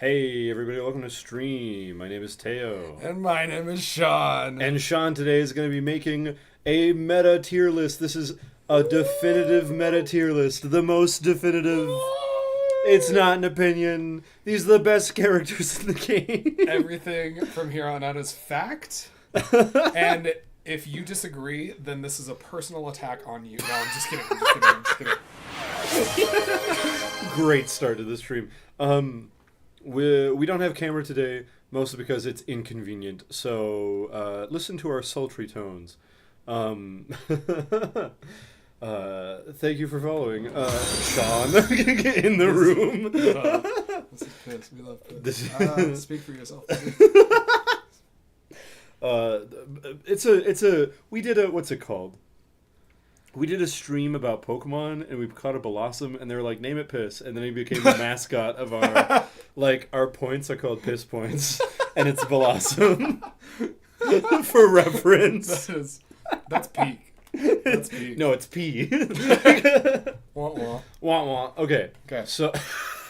Hey everybody, welcome to stream. My name is Teyo. And my name is Sean. And Sean today is going to be making a meta tier list. This is a definitive meta tier list. The most definitive. It's not an opinion. These are the best characters in the game. Everything from here on out is fact. And if you disagree, then this is a personal attack on you. No, I'm just kidding. I'm just kidding. Great start to the stream. We don't have camera today, mostly because it's inconvenient. So listen to our sultry tones. Thank you for following Sean in the room. This is piss. We love piss. Speak for yourself. We did a, what's it called? We did a stream about Pokemon, and we caught a Blossom, and they were like, name it Piss, and then he became the mascot of our, our points are called Piss Points, and it's Blossom. For reference. That's peak. That's peak. No, it's P. Wah wah. Wah wah. Okay. So,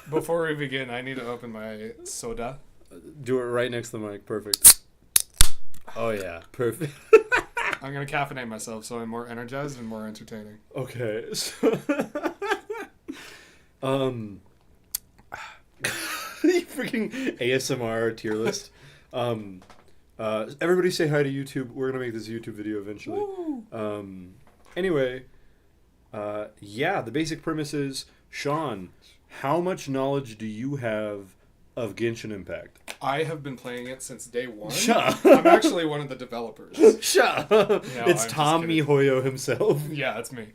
before we begin, I need to open my soda. do it right next to the mic. Perfect. Oh, yeah. Perfect. I'm going to caffeinate myself so I'm more energized and more entertaining. Okay. So, you freaking ASMR tier list. Everybody say hi to YouTube. We're going to make this YouTube video eventually. Anyway, the basic premise is, Sean, how much knowledge do you have of Genshin Impact? I have been playing it since day one. Shut I'm actually one of the developers. Shut No, it's I'm Tom Mihoyo himself. Yeah, it's me.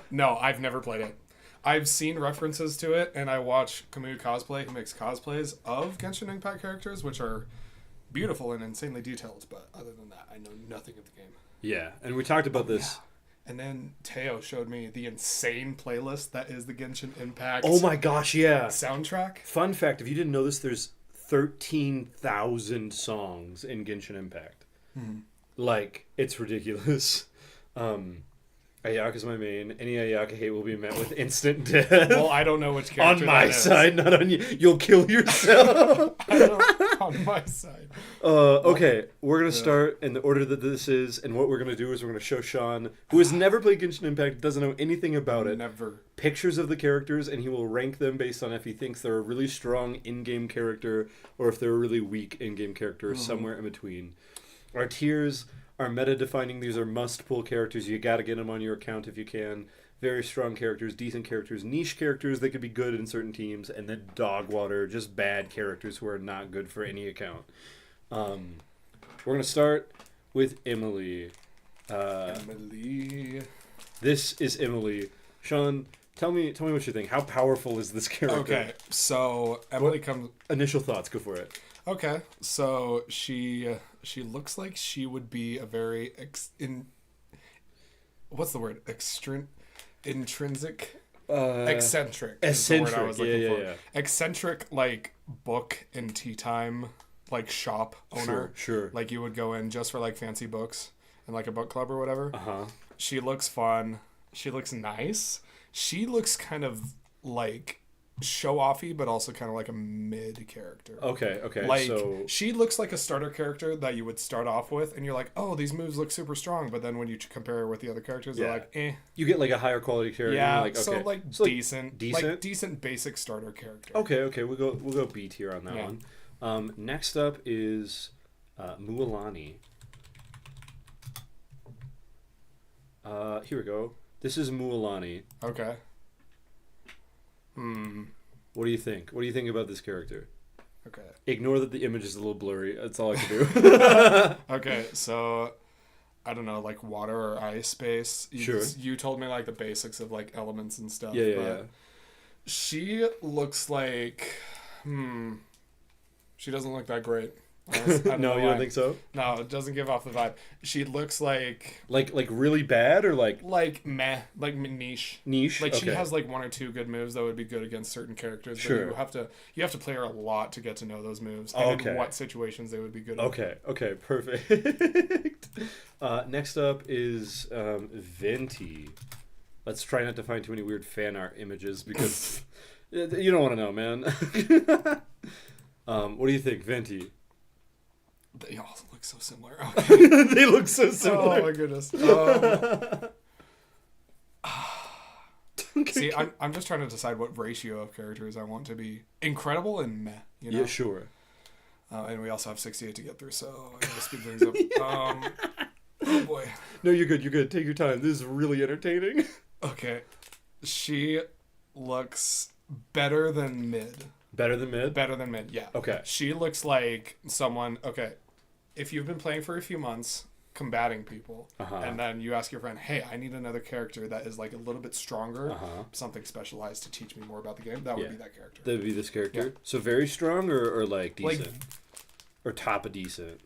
No, I've never played it. I've seen references to it, and I watch Camus Cosplay, who makes cosplays of Genshin Impact characters, which are beautiful and insanely detailed, but other than that, I know nothing of the game. Yeah, and we talked about this. Yeah. And then Teyo showed me the insane playlist that is the Genshin Impact Oh my gosh, yeah. soundtrack. Fun fact, if you didn't know this, there's 13,000 songs in Genshin Impact. It's ridiculous. Ayaka's my main. Any Ayaka hate will be met with instant death. Well, I don't know which character on my side, not on you. You'll kill yourself. On my side. Okay, we're going to start in the order that this is, and what we're going to do is we're going to show Sean, who has never played Genshin Impact, doesn't know anything about it, Never. pictures of the characters, and he will rank them based on if he thinks they're a really strong in-game character or if they're a really weak in-game character, somewhere in between. Our tiers are meta-defining. These are must-pull characters. You got to get them on your account if you can. Very strong characters, decent characters, niche characters that could be good in certain teams, and then dog water, just bad characters who are not good for any account. We're going to start with Emily. Emily. This is Emily. Sean, tell me what you think. How powerful is this character? Okay, so Emily comes... Initial thoughts, go for it. Okay, so she looks like she would be a very what's the word? Intrinsic. Eccentric. Is the word I was looking for. Yeah. Eccentric, book and tea time, shop owner. Sure. Like you would go in just for fancy books and a book club or whatever. Uh-huh. She looks fun. She looks nice. She looks kind of show-offy, but also kind of like a mid character. Okay. So she looks like a starter character that you would start off with, and you're like, oh, these moves look super strong. But then when you compare her with the other characters, they're like, eh. You get a higher quality character. Yeah. Okay. So decent, decent basic starter character. Okay. We'll go B tier on that one. Next up is Mualani. Here we go. This is Mualani. Okay. What do you think? What do you think about this character? Okay. Ignore that the image is a little blurry. That's all I can do. Okay, so I don't know, water or ice base. You told me the basics of elements and stuff. Yeah. She looks like she doesn't look that great. No, you don't think so? No, it doesn't give off the vibe. She looks like really bad or meh, niche. Niche. She has one or two good moves that would be good against certain characters. Sure. But you have to play her a lot to get to know those moves and in what situations they would be good. Okay, perfect. Next up is Venti. Let's try not to find too many weird fan art images because you don't want to know, man. What do you think, Venti? They all look so similar. Okay. They look so similar. Oh my goodness. See, I'm just trying to decide what ratio of characters I want to be incredible and meh. You know? Yeah, sure. And we also have 68 to get through, so I gotta speed things up. Oh boy. No, you're good. You're good. Take your time. This is really entertaining. Okay. She looks better than mid. Better than mid? Better than mid, yeah. Okay. She looks like someone, okay, if you've been playing for a few months, combating people, and then you ask your friend, hey, I need another character that is like a little bit stronger, something specialized to teach me more about the game, that would be that character. That would be this character? Yeah. So very strong or like decent? Or top of decent?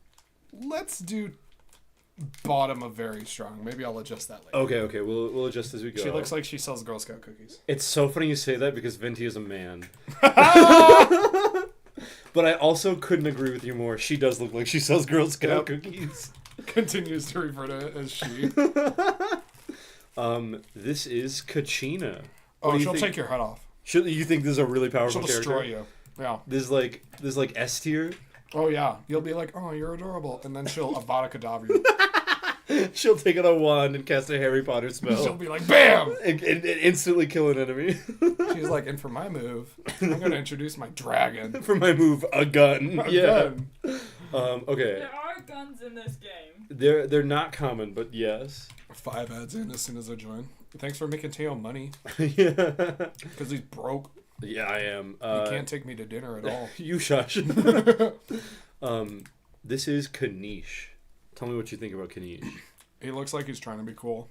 Let's do bottom of very strong. Maybe I'll adjust that later. Okay. We'll adjust as we go. She looks like she sells Girl Scout cookies. It's so funny you say that because Venti is a man. But I also couldn't agree with you more. She does look like she sells Girl Scout cookies. Continues to refer to it as she. This is Kachina. Oh, she'll take your head off. You think this is a really powerful character? She'll destroy you. Yeah. This is like S tier. Oh yeah, you'll be like, oh, you're adorable, and then she'll Avada Kedavra you. She'll take out a wand and cast a Harry Potter spell. She'll be like, bam! And instantly kill an enemy. She's like, and for my move, I'm going to introduce my dragon. For my move, a gun. A gun. Okay. There are guns in this game. They're not common, but yes. 5 ads in as soon as I join. Thanks for making Teyo money. Yeah. Because he's broke. Yeah, I am. You can't take me to dinner at all. You shush. This is Kanish. Tell me what you think about Kanish. He looks like he's trying to be cool.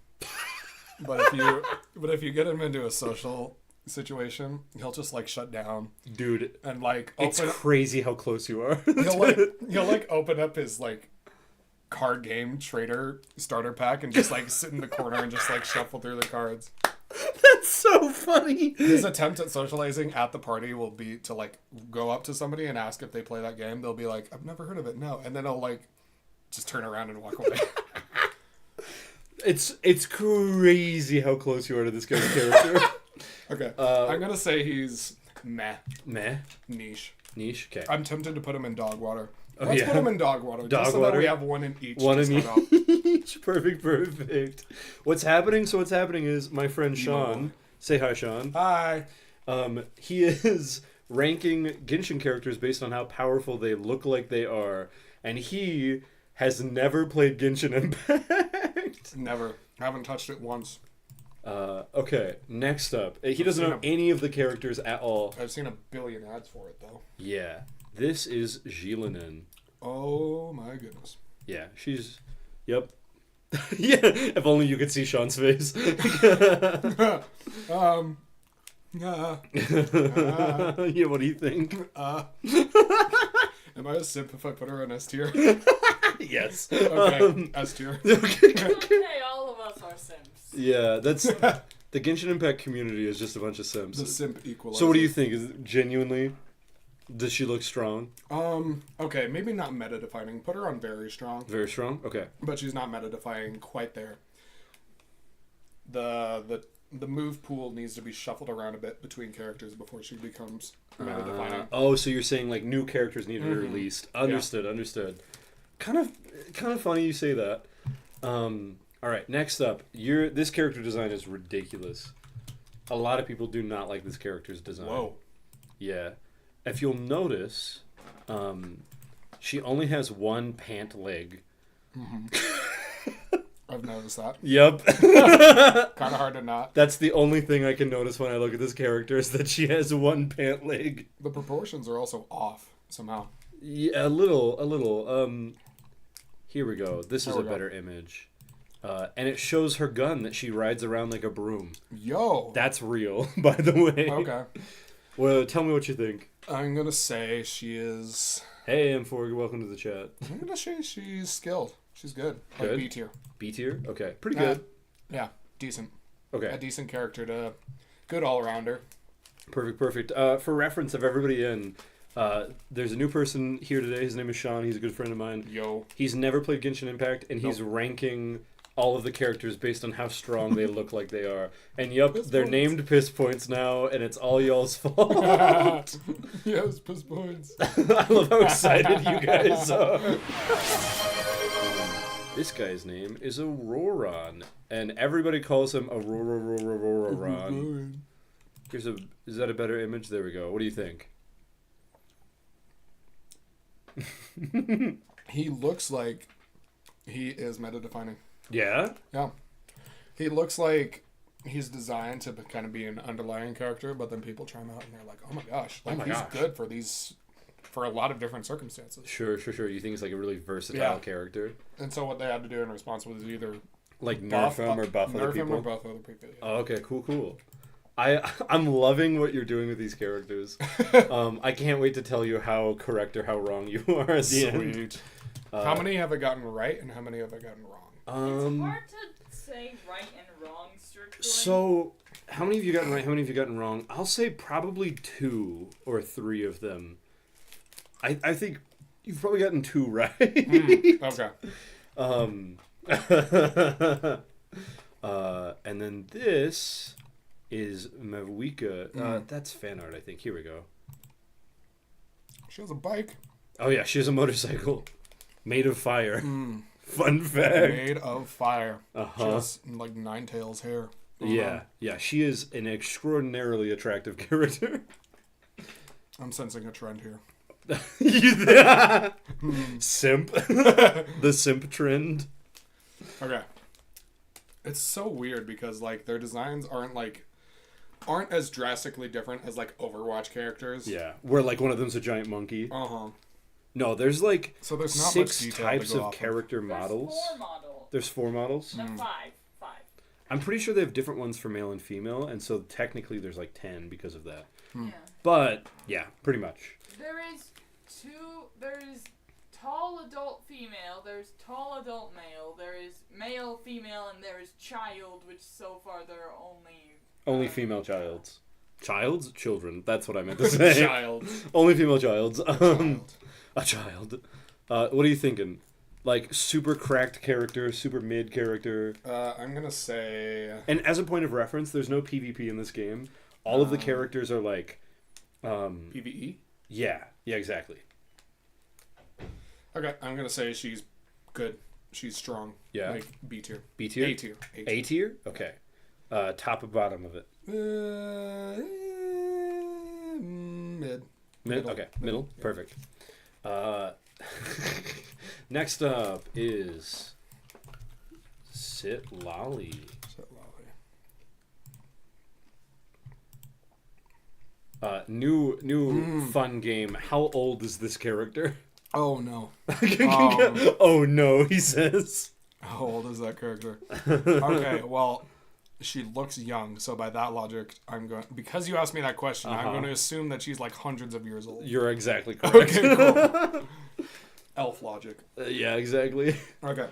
But if you get him into a social situation, he'll just like shut down. Dude. And like it's crazy how close you are. He'll like open up his like card game trader starter pack and just like sit in the corner and just like shuffle through the cards. That's so funny. His attempt at socializing at the party will be to like go up to somebody and ask if they play that game. They'll be like, I've never heard of it, no. And then he'll like just turn around and walk away. It's crazy how close you are to this guy's character. Okay. I'm gonna say he's meh. Meh? Niche. Okay. I'm tempted to put him in dog water. Oh, Let's put him in dog water. Just so that we have one in each. One in each. Perfect. What's happening is my friend Sean. Say hi, Sean. Hi. He is ranking Genshin characters based on how powerful they look like they are. And he has never played Genshin Impact. Never. Haven't touched it once. Okay, next up. He doesn't know any of the characters at all. I've seen a billion ads for it, though. Yeah. This is Jilinen. Oh, my goodness. Yeah, she's... Yep. Yeah, if only you could see Sean's face. Yeah, what do you think? Am I a simp if I put her on S tier? Yes. Okay, S tier. Okay, all of us are simps. Yeah, that's... The Genshin Impact community is just a bunch of simps. The simp equalizer. So what do you think? Is it genuinely... Does she look strong? Okay, maybe not meta defining. Put her on very strong. Very strong? Okay. But she's not meta defining quite there. The move pool needs to be shuffled around a bit between characters before she becomes meta defining. Oh, so you're saying like new characters need to be released. Understood. Kind of funny you say that. All right, next up. This character design is ridiculous. A lot of people do not like this character's design. Whoa. Yeah. If you'll notice, she only has one pant leg. Mm-hmm. I've noticed that. Yep. Kind of hard to not. That's the only thing I can notice when I look at this character is that she has one pant leg. The proportions are also off somehow. Yeah, a little. Here we go. This is a better image. And it shows her gun that she rides around like a broom. Yo. That's real, by the way. Okay. Well, tell me what you think. I'm going to say she is... Hey, M4, welcome to the chat. I'm going to say she's skilled. She's good. Good? Like B tier. B tier? Okay. Pretty good. Yeah. Decent. Okay. A decent character to... Good all-rounder. Perfect. For reference of everybody in, there's a new person here today. His name is Sean. He's a good friend of mine. Yo. He's never played Genshin Impact, and he's ranking all of the characters based on how strong they look like they are. And yup, Piss they're points. named piss points now, and it's all y'all's fault. Yes, piss points. I love how excited you guys are. This guy's name is Auroron, and everybody calls him Auroron. Is that a better image? There we go. What do you think? He looks like he is meta-defining. Yeah? Yeah. He looks like he's designed to kind of be an underlying character, but then people try him out and they're like, oh my gosh. Like, he's good for a lot of different circumstances. Sure. You think he's like a really versatile character? And so what they had to do in response was either Like nerf him or buff other nerf him people? or buff other people. Yeah. Oh, okay, cool. I'm loving what you're doing with these characters. I can't wait to tell you how correct or how wrong you are at the end. Sweet. How many have I gotten right and how many have I gotten wrong? It's hard to say right and wrong strictly. So, how many have you gotten right? How many have you gotten wrong? I'll say probably 2 or 3 of them. I think you've probably gotten 2 right. Okay. And then this is Mavuika. That's fan art, I think. Here we go. She has a bike. Oh yeah, she has a motorcycle made of fire. Fun fact. Made of fire. She Uh-huh. has like Ninetales hair. Yeah. She is an extraordinarily attractive character. I'm sensing a trend here. Simp. The simp trend. Okay. It's so weird because like their designs aren't as drastically different as like Overwatch characters. Yeah, where like one of them's a giant monkey. Uh-huh. No, there's like So there's not 6 much detail types to go of off character There's models. 4 models. There's 4 models. No, 5. I'm pretty sure they have different ones for male and female, and so technically there's like 10 because of that. Yeah. But yeah, pretty much. There is tall adult female, there's tall adult male, there is male female, and there is child, which so far there are Only female childs. Children. That's what I meant to say. Child. Only female childs. Child. A child. What are you thinking? Like super cracked character, super mid character. I'm gonna say. And as a point of reference, there's no PvP in this game. All of the characters are like. PvE. Yeah, exactly. Okay, I'm gonna say she's good. She's strong. Yeah. Like B tier. B tier. A tier. A tier. Okay. Top and bottom of it. Mid. Mid. Okay. Middle. Yeah. Perfect. Next up is Sit Lolly. New fun game. How old is this character? Oh no. Oh no, he says. How old is that character? Okay, well, she looks young, so by that logic, because you asked me that question, I'm going to assume that she's like hundreds of years old. You're exactly correct. Okay, cool. Elf logic. Yeah, exactly. Okay.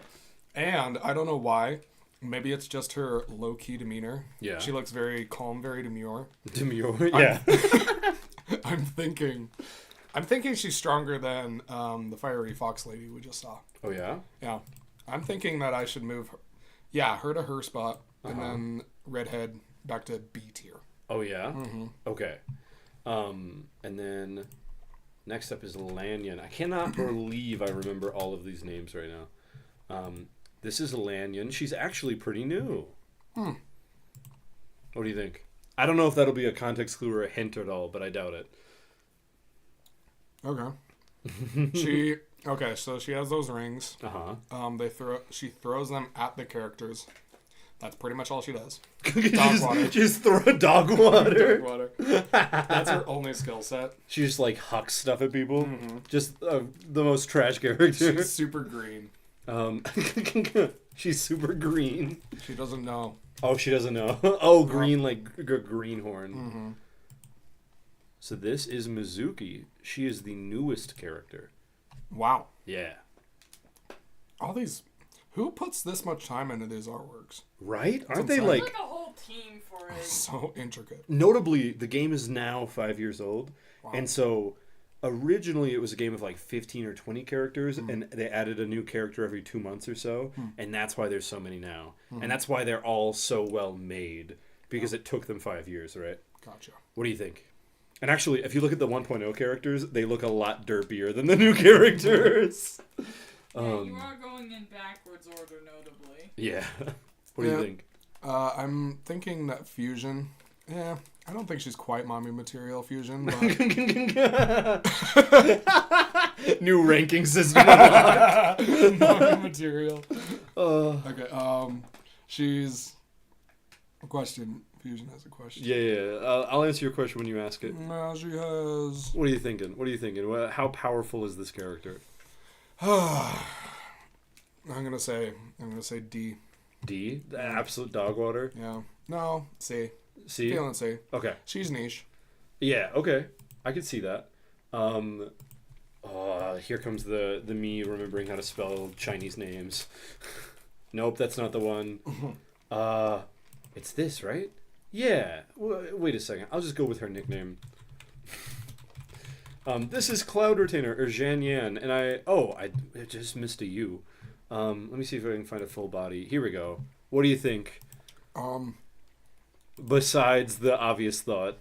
And I don't know why. Maybe it's just her low-key demeanor. Yeah. She looks very calm, very demure. Demure. Yeah. I'm thinking she's stronger than the fiery fox lady we just saw. Oh yeah. Yeah. I'm thinking that I should move her. Yeah, her to her spot, and then redhead back to B tier. Oh yeah. Mm-hmm. Okay. And then next up is Lanyon. I cannot believe I remember all of these names right now. This is Lanyon. She's actually pretty new. What do you think? I don't know if that'll be a context clue or a hint at all, but I doubt it. Okay. So she has those rings. Uh-huh. She throws them at the characters. That's pretty much all she does. Dog water. Just throw dog water. Dog water. That's her only skill set. She just like hucks stuff at people. Just the most trash character. She's super green. She's super green. She doesn't know. Oh, she doesn't know. Oh, green like greenhorn. So this is Mizuki. She is the newest character. Wow. Yeah. All these. Who puts this much time into these artworks? Right? Aren't insane. they like Like a whole team for it. So intricate. notably? The game is now 5 years old, and so originally it was a game of like 15 or 20 characters, and they added a new character every 2 months or so, and that's why there's so many now. And that's why they're all so well made, because it took them 5 years, right? Gotcha. What do you think? And actually, if you look at the 1.0 characters, they look a lot derpier than the new characters. Yeah, you are going in backwards order, notably. Yeah. What do you think? I'm thinking that Fusion. Yeah, I don't think she's quite mommy material, Fusion. But... New ranking system. mommy material. Okay. She's a question. Fusion has a question. Yeah. I'll answer your question when you ask it. No, she has. What are you thinking? How powerful is this character? I'm gonna say D. D? The absolute dog water? Yeah. No, C. C? Feeling C. Okay. She's niche. Yeah, okay. I could see that. Here comes the me remembering how to spell Chinese names. Nope, that's not the one. It's this, right? Yeah. Wait a second. I'll just go with her nickname. This is Cloud Retainer, or Zhan Yan, and I just missed a U. Let me see if I can find a full body. Here we go. What do you think? Besides the obvious thought.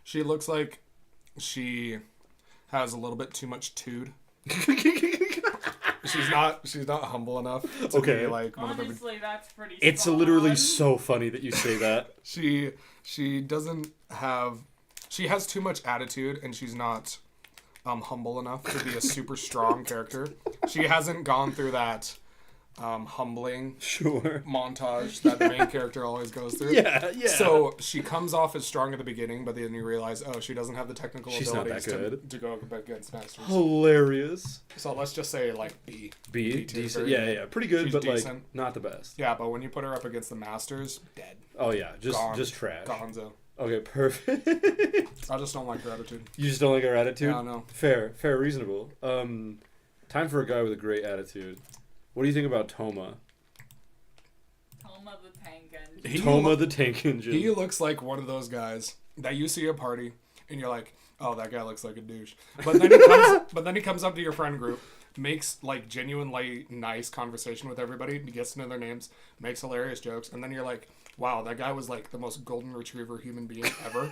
She looks like she has a little bit too much tood. She's not humble enough to be like one Honestly, that's pretty It's spot literally on. so funny that you say that. She doesn't have. She has too much attitude, and she's not humble enough to be a super strong character. She hasn't gone through that humbling montage that the main character always goes through. Yeah. So she comes off as strong at the beginning, but then you realize, she doesn't have the technical She's not that abilities good. to go up against masters. Hilarious. So let's just say like B. B? tier, Decent. very- Yeah. Pretty good, She's but decent. like not the best. Yeah, but when you put her up against the masters, dead. Oh yeah, Gone. just trash. Gonzo. Okay, perfect. I just don't like her attitude. You just don't like our attitude? Yeah, no. Fair, reasonable. Time for a guy with a great attitude. What do you think about Toma? Toma the tank engine. Toma the tank engine. He looks like one of those guys that you see at a party and you're like, oh, that guy looks like a douche. But then he comes up to your friend group, makes like genuinely nice conversation with everybody, gets to know their names, makes hilarious jokes, and then you're like, wow, that guy was like the most golden retriever human being ever.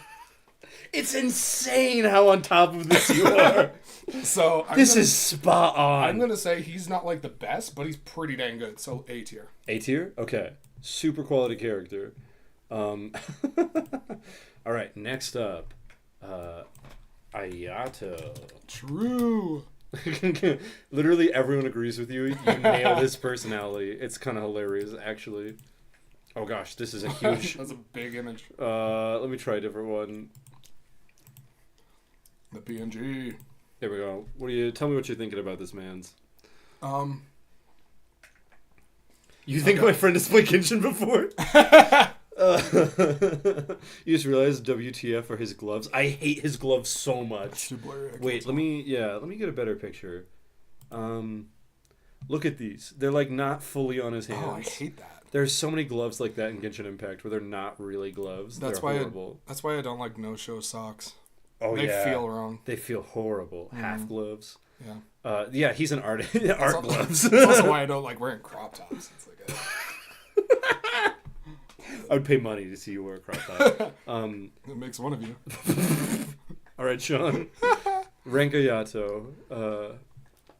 It's insane how on top of this you are. So This is spot on. I'm gonna say he's not like the best, but he's pretty dang good. So A tier. A tier? Okay. Super quality character. All right, next up. Ayato. True. Literally everyone agrees with you. You nailed his personality. It's kind of hilarious, actually. Oh gosh, this is a huge... That's a big image. Let me try a different one. The PNG. There we go. Tell me what you're thinking about this man's. You think my friend has played Genshin before? You just realized WTF are his gloves. I hate his gloves so much. Wait, let me get a better picture. Look at these. They're like not fully on his hands. Oh, I hate that. There's so many gloves like that in Genshin Impact where they're not really gloves. They're horrible. That's why I don't like no-show socks. Oh, they yeah. feel wrong. They feel horrible. Half gloves. Yeah. Yeah, he's an art gloves. That's also why I don't like wearing crop tops. It's like I would pay money to see you wear a crop top. It makes one of you. All right, Sean. Rank Ayato.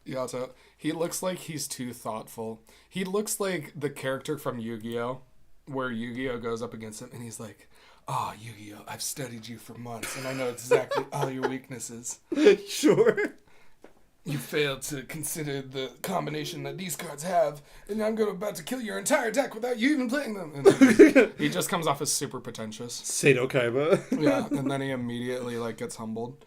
Yato. He looks like he's too thoughtful. He looks like the character from Yu-Gi-Oh! Where Yu-Gi-Oh! Goes up against him and he's like, "Oh, Yu-Gi-Oh! I've studied you for months and I know exactly all your weaknesses. Sure. You failed to consider the combination that these cards have, and I'm about to kill your entire deck without you even playing them." And he just comes off as super pretentious. Seto Kaiba. Yeah, and then he immediately like gets humbled.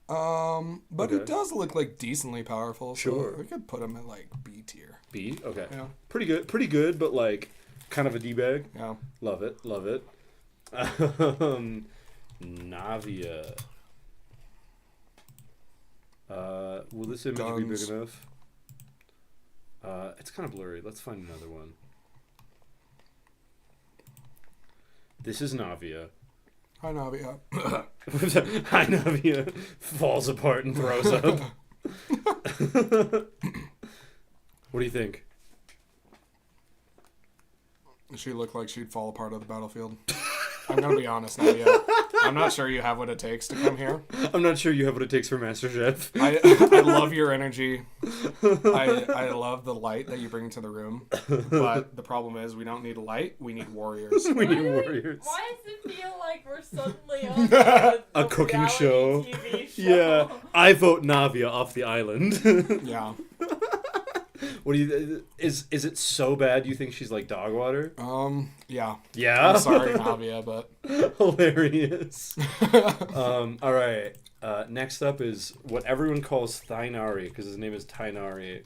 But he does look like decently powerful. Sure. So we could put him at like B tier. B? Okay. Yeah. Pretty good, but like kind of a D-bag. Yeah. Love it. Navia. Will this image be big enough? It's kind of blurry. Let's find another one. This is Navia. Hi, Navia. Hi, Navia. Falls apart and throws up. What do you think? She looked like she'd fall apart on the battlefield. I'm gonna be honest, Navia. I'm not sure you have what it takes to come here. I'm not sure you have what it takes for MasterChef. I love your energy. I love the light that you bring to the room. But the problem is we don't need light, we need warriors. We need warriors. Why does it feel like we're suddenly on a cooking reality show. TV show? Yeah, I vote Navia off the island. Yeah. What do you? Is it so bad you think she's like dog water? Yeah. Yeah. I'm sorry, Navia, but Hilarious. All right. Next up is what everyone calls Thainari because his name is Tainari.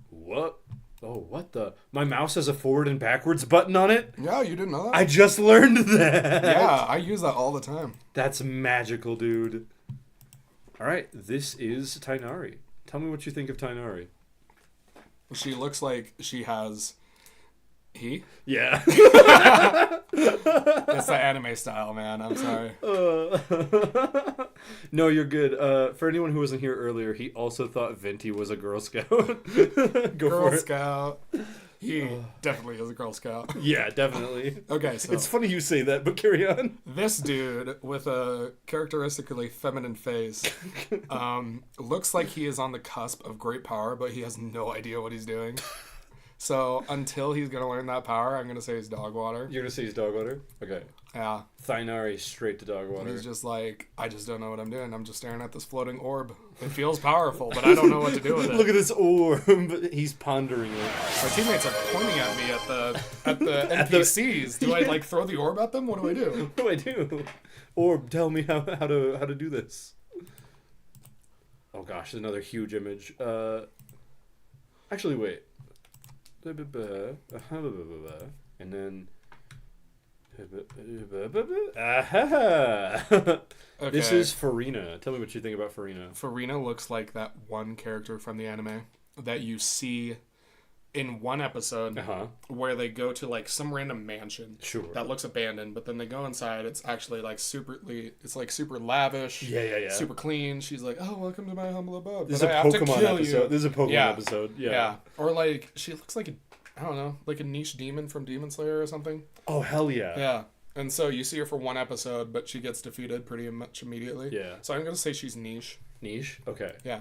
What? Oh, what the? My mouse has a forward and backwards button on it? yeah, you didn't know that? I just learned that. Yeah, I use that all the time. That's magical, dude. All right, this is Tainari. Tell me what you think of Tainari. She looks like she has Yeah. That's the anime style, man. I'm sorry. No, you're good. For anyone who wasn't here earlier, he also thought Venti was a Girl Scout. Go Girl for it. Scout. He definitely is a Girl Scout. Yeah, definitely. Okay, so It's funny you say that, but carry on. this dude with a characteristically feminine face looks like he is on the cusp of great power, but he has no idea what he's doing. So until he's gonna learn that power, I'm gonna say he's dog water. You're gonna say he's dog water? Okay. Yeah. Thainari straight to dog And water. he's just like, I just don't know what I'm doing. I'm just staring at this floating orb. It feels powerful, but I don't know what to do with it. Look at this orb. He's pondering it. My teammates are pointing at me at the NPCs. Do I like throw the orb at them? What do I do? What do I do? Orb, tell me how to do this. Oh gosh, another huge image. Actually, wait. And then. Okay. This is Farina. Tell me what you think about Farina. Farina looks like that one character from the anime that you see in one episode where they go to like some random mansion Sure. that looks abandoned, but then they go inside. It's actually like super lavish. Yeah. Super clean. She's like, "Oh, welcome to my humble abode." This is But a I have to Pokemon kill episode. you. This is a Pokemon episode. Yeah. Or like she looks like I don't know, like a niche demon from Demon Slayer or something. Oh hell yeah. Yeah. And so you see her for one episode, but she gets defeated pretty much immediately. Yeah. So I'm gonna say she's niche. Niche. Okay. Yeah.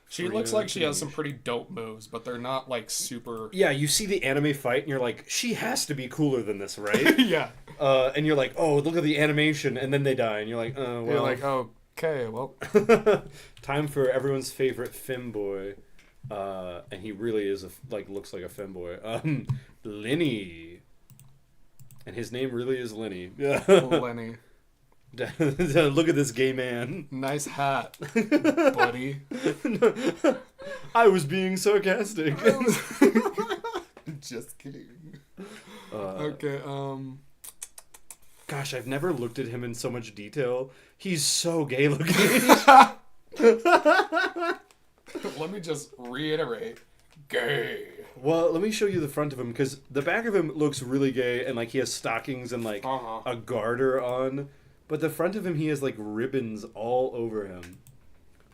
She Farina looks like she has niche. some pretty dope moves, but they're not like super. Yeah, you see the anime fight and you're like, she has to be cooler than this, right? Yeah. And you're like, oh, look at the animation, and then they die, and you're like, oh, well. You're like, okay, well. Time for everyone's favorite femboy. And he really is looks like a femboy. Lenny. And his name really is Lenny. Lenny. Look at this gay man. Nice hat, buddy. I was being sarcastic. Just kidding. Okay, Gosh, I've never looked at him in so much detail. He's so gay looking. Let me just reiterate. Gay. Well, let me show you the front of him, because the back of him looks really gay, and like he has stockings and like a garter on. But the front of him, he has like ribbons all over him.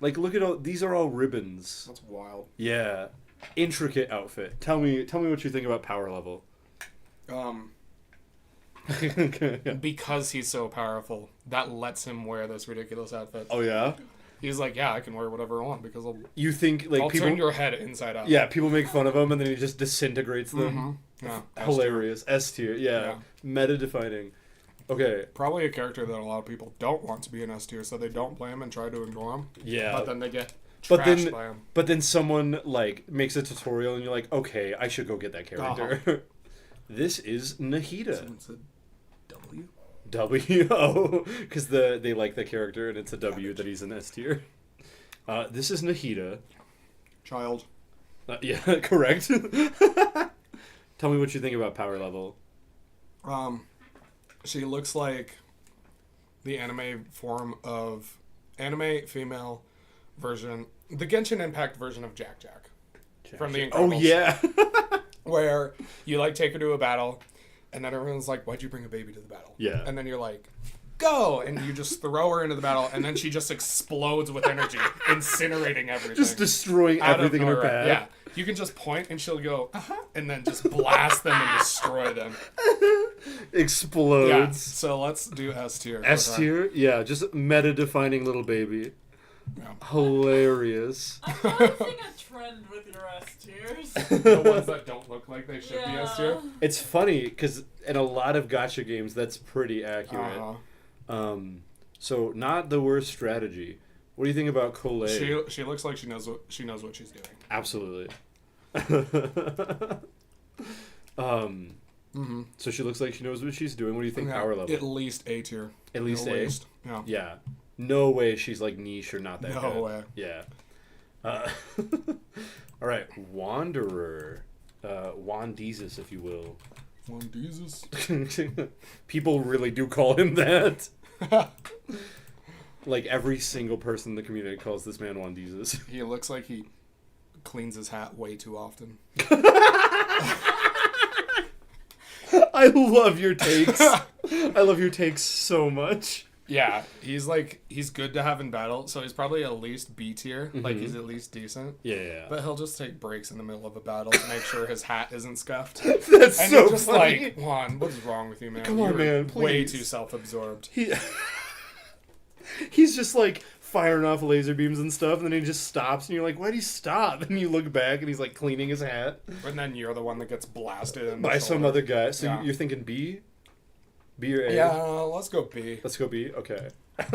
Like, look at all these are all ribbons. That's wild. Yeah, intricate outfit. Tell me what you think about power level. Because he's so powerful, that lets him wear this ridiculous outfit. Oh yeah. He's like, yeah, I can wear whatever I want because You think like I'll people? turn your head inside out. Yeah, people make fun of him, and then he just disintegrates them. Yeah, Hilarious. S tier. Yeah. Yeah. Meta defining. Okay. Probably a character that a lot of people don't want to be an S tier, so they don't play him and try to ignore him. Yeah. But then they get But trashed then- by him. But then someone like makes a tutorial, and you're like, okay, I should go get that character. This is Nahida. Someone said W? W. Oh, because they like the character, and it's a W that he's an S tier. This is Nahida. Child. Yeah, correct. Tell me what you think about power level. She looks like the anime form of anime female version, the Genshin Impact version of Jack From The Incredibles. Oh yeah. Where you like take her to a battle, And then everyone's like, why'd you bring a baby to the battle? Yeah. And then you're like, go! And you just throw her into the battle, and then she just explodes with energy, incinerating everything. Just destroying Out of everything in her nowhere. path. Yeah. You can just point, and she'll go, and then just blast them and destroy them. Explodes. Yeah. So let's do S tier. S tier? Yeah, just meta-defining little baby. Yeah. Hilarious. I'm noticing a trend with your S tiers. The ones that don't look like they should be S tier. It's funny, because in a lot of gacha games, that's pretty accurate. So, not the worst strategy. What do you think about Colette? She looks like she knows what she's doing. Absolutely. So she looks like she knows what she's doing. What do you think power level? At least A tier. At least A? Yeah. Yeah. No way she's like niche or not that good. No way. Yeah. All right. Wanderer. Wandeezus, if you will. Wandeezus? People really do call him that. Like every single person in the community calls this man Wandeezus. He looks like he cleans his hat way too often. I love your takes. I love your takes so much. Yeah, he's good to have in battle, so he's probably at least B tier. Like, he's at least decent. Yeah. But he'll just take breaks in the middle of a battle to make sure his hat isn't scuffed. That's And so you're just funny. like, Juan, what is wrong with you, man? Come on, You're man, way please. too self-absorbed. He's just like firing off laser beams and stuff, and then he just stops, and you're like, why'd he stop? And you look back, and he's like cleaning his hat And then you're the one that gets blasted in the by some shoulder. other guy. So Yeah. you're thinking B? B or A? Yeah, let's go B. Let's go B? Okay. It's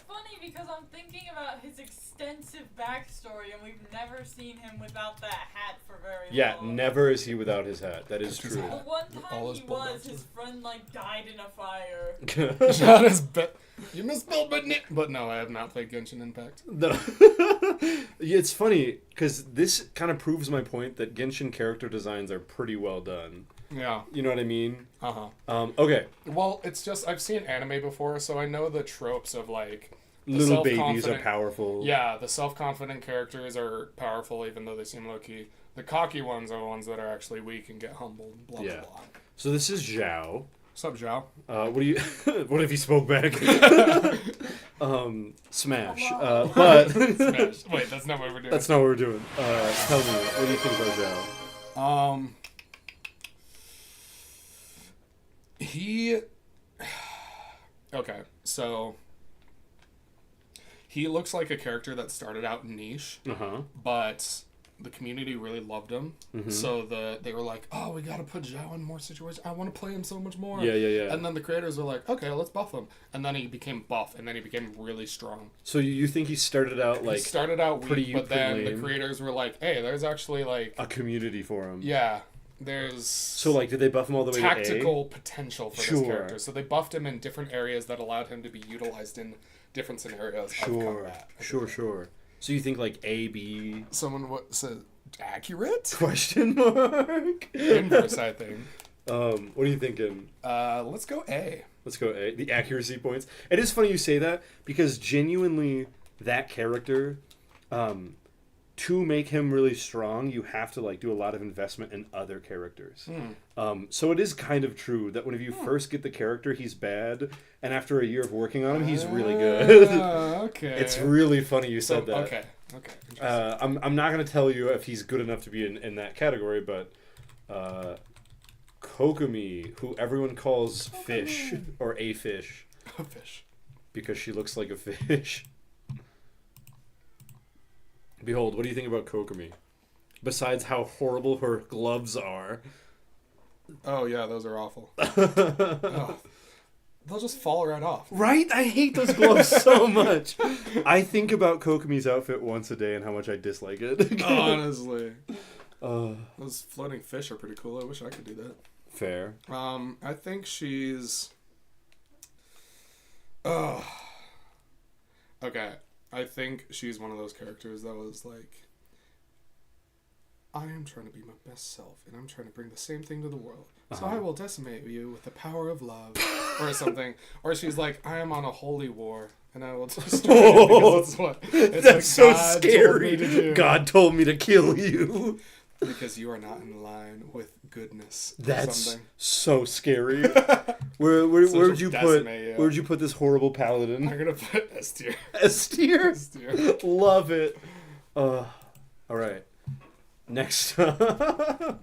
funny because I'm thinking about his extensive backstory, and we've never seen him without that hat for very Yeah, long. never is he without his hat. That is His true. The hat. one All time his he bulldogs was, his friend like died in a fire. Not as bad. You misspelled my name. But no, I have not played Genshin Impact. No. Yeah, it's funny, because this kind of proves my point that Genshin character designs are pretty well done. Yeah. You know what I mean? Uh-huh. Okay. Well, it's just, I've seen anime before, so I know the tropes of, like, the Little babies are self-confident- powerful. Yeah, the self-confident characters are powerful, even though they seem low-key. The cocky ones are the ones that are actually weak and get humbled, blah, Yeah. blah, blah. So this is Zhao. What's up, Zhao? What do you? What if he spoke back? Smash. But Smash. Wait, that's not what we're doing. that's not what we're doing. Tell me, what do you think about Zhao? He... Okay, so... He looks like a character that started out niche, but the community really loved him. So they were like, oh, we gotta put Zhao in more situations. I want to play him so much more. Yeah. And then the creators were like, okay, let's buff him. And then he became buff, and then he became really strong. So you think he started out He like started out weak, pretty but then the lame. creators were like, hey, there's actually like... a community for him? Yeah, there's... So like, did they buff him all the way tactical potential for Sure. this character. So they buffed him in different areas that allowed him to be utilized in different scenarios to A? of combat. Sure. So you think like A, B? Someone said accurate? Question mark. Inverse, I think. What are you thinking? Let's go A. Let's go A. The accuracy points. It is funny you say that, because genuinely that character, to make him really strong, you have to like do a lot of investment in other characters. So it is kind of true that when you first get the character, he's bad, and after a year of working on him, he's really good. Okay. It's really funny you said that. Okay. I'm not going to tell you if he's good enough to be in that category, but Kokomi, who everyone calls Fish, or a fish, A fish. because she looks like a fish. Behold, what do you think about Kokomi? Besides how horrible her gloves are. Oh, yeah, those are awful. Oh, they'll just fall right off. Right? I hate those gloves so much. I think about Kokomi's outfit once a day and how much I dislike it. Honestly. Those floating fish are pretty cool. I wish I could do that. Fair. I think she's... Okay. I think she's one of those characters that was like, I am trying to be my best self, and I'm trying to bring the same thing to the world. So I will decimate you with the power of love, or something. Or she's like, I am on a holy war, and I will destroy you because it's what it's That's so God told me to scary. do. God told me to kill you. Because you are not in line with goodness. Or That's something. so scary. Where So would just you put decimate you. where would you put this horrible paladin? I'm gonna put S tier. S tier. S tier. Love it. All right. Next up, not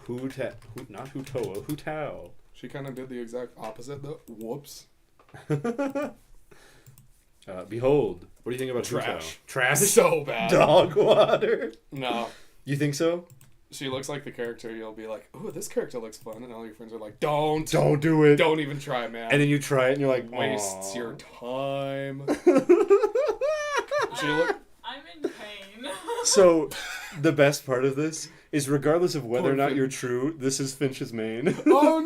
Hutoa, Hutao. She kind of did the exact opposite though. Whoops. Behold. What do you think about Trash. Hutao? Trash. So bad. Dog water. No. You think so? She looks like the character you'll be like, oh, this character looks fun. And all your friends are like, don't. Don't do it. Don't even try, man. And then you try it and you're like, wastes "Aw." your time. She look. I'm in pain. So, the best part of this is regardless of whether or Poor not Finch. you're true, this is Finch's main. Oh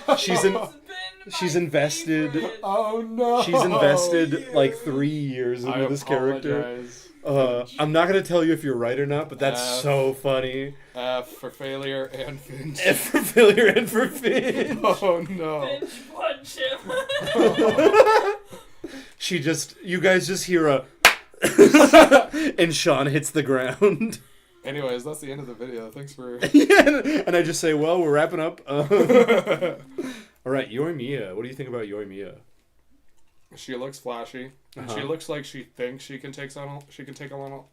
no. She's in- It's been she's my invested- favorite. Oh no. She's invested like 3 years into I this character. apologize. I'm not gonna tell you if you're right or not, but that's so funny. F for failure and Finch. F for failure and for Finch. Oh no. Binge punch him. You guys just hear a, and Sean hits the ground. Anyways, that's the end of the video. Thanks for. Yeah, and I just say, well, we're wrapping up. All right, Yoimiya. What do you think about Yoimiya? She looks flashy. And Uh-huh. she looks like she thinks she can take on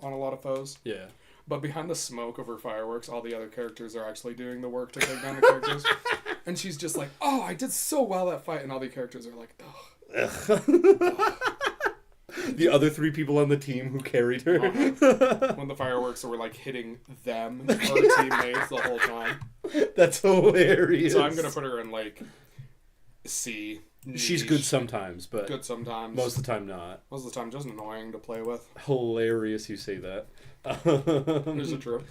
a lot of foes. Yeah. But behind the smoke of her fireworks, all the other characters are actually doing the work to take down the characters. And she's just like, "Oh, I did so well that fight," and all the characters are like, "Ugh." The other 3 people on the team who carried her. When the fireworks were like hitting them, her teammates, the whole time. That's hilarious. So I'm gonna put her in like C. She's niche. good sometimes, but Good sometimes. most of the time not. Most of the time, just annoying to play with. Hilarious you say that. Is it true?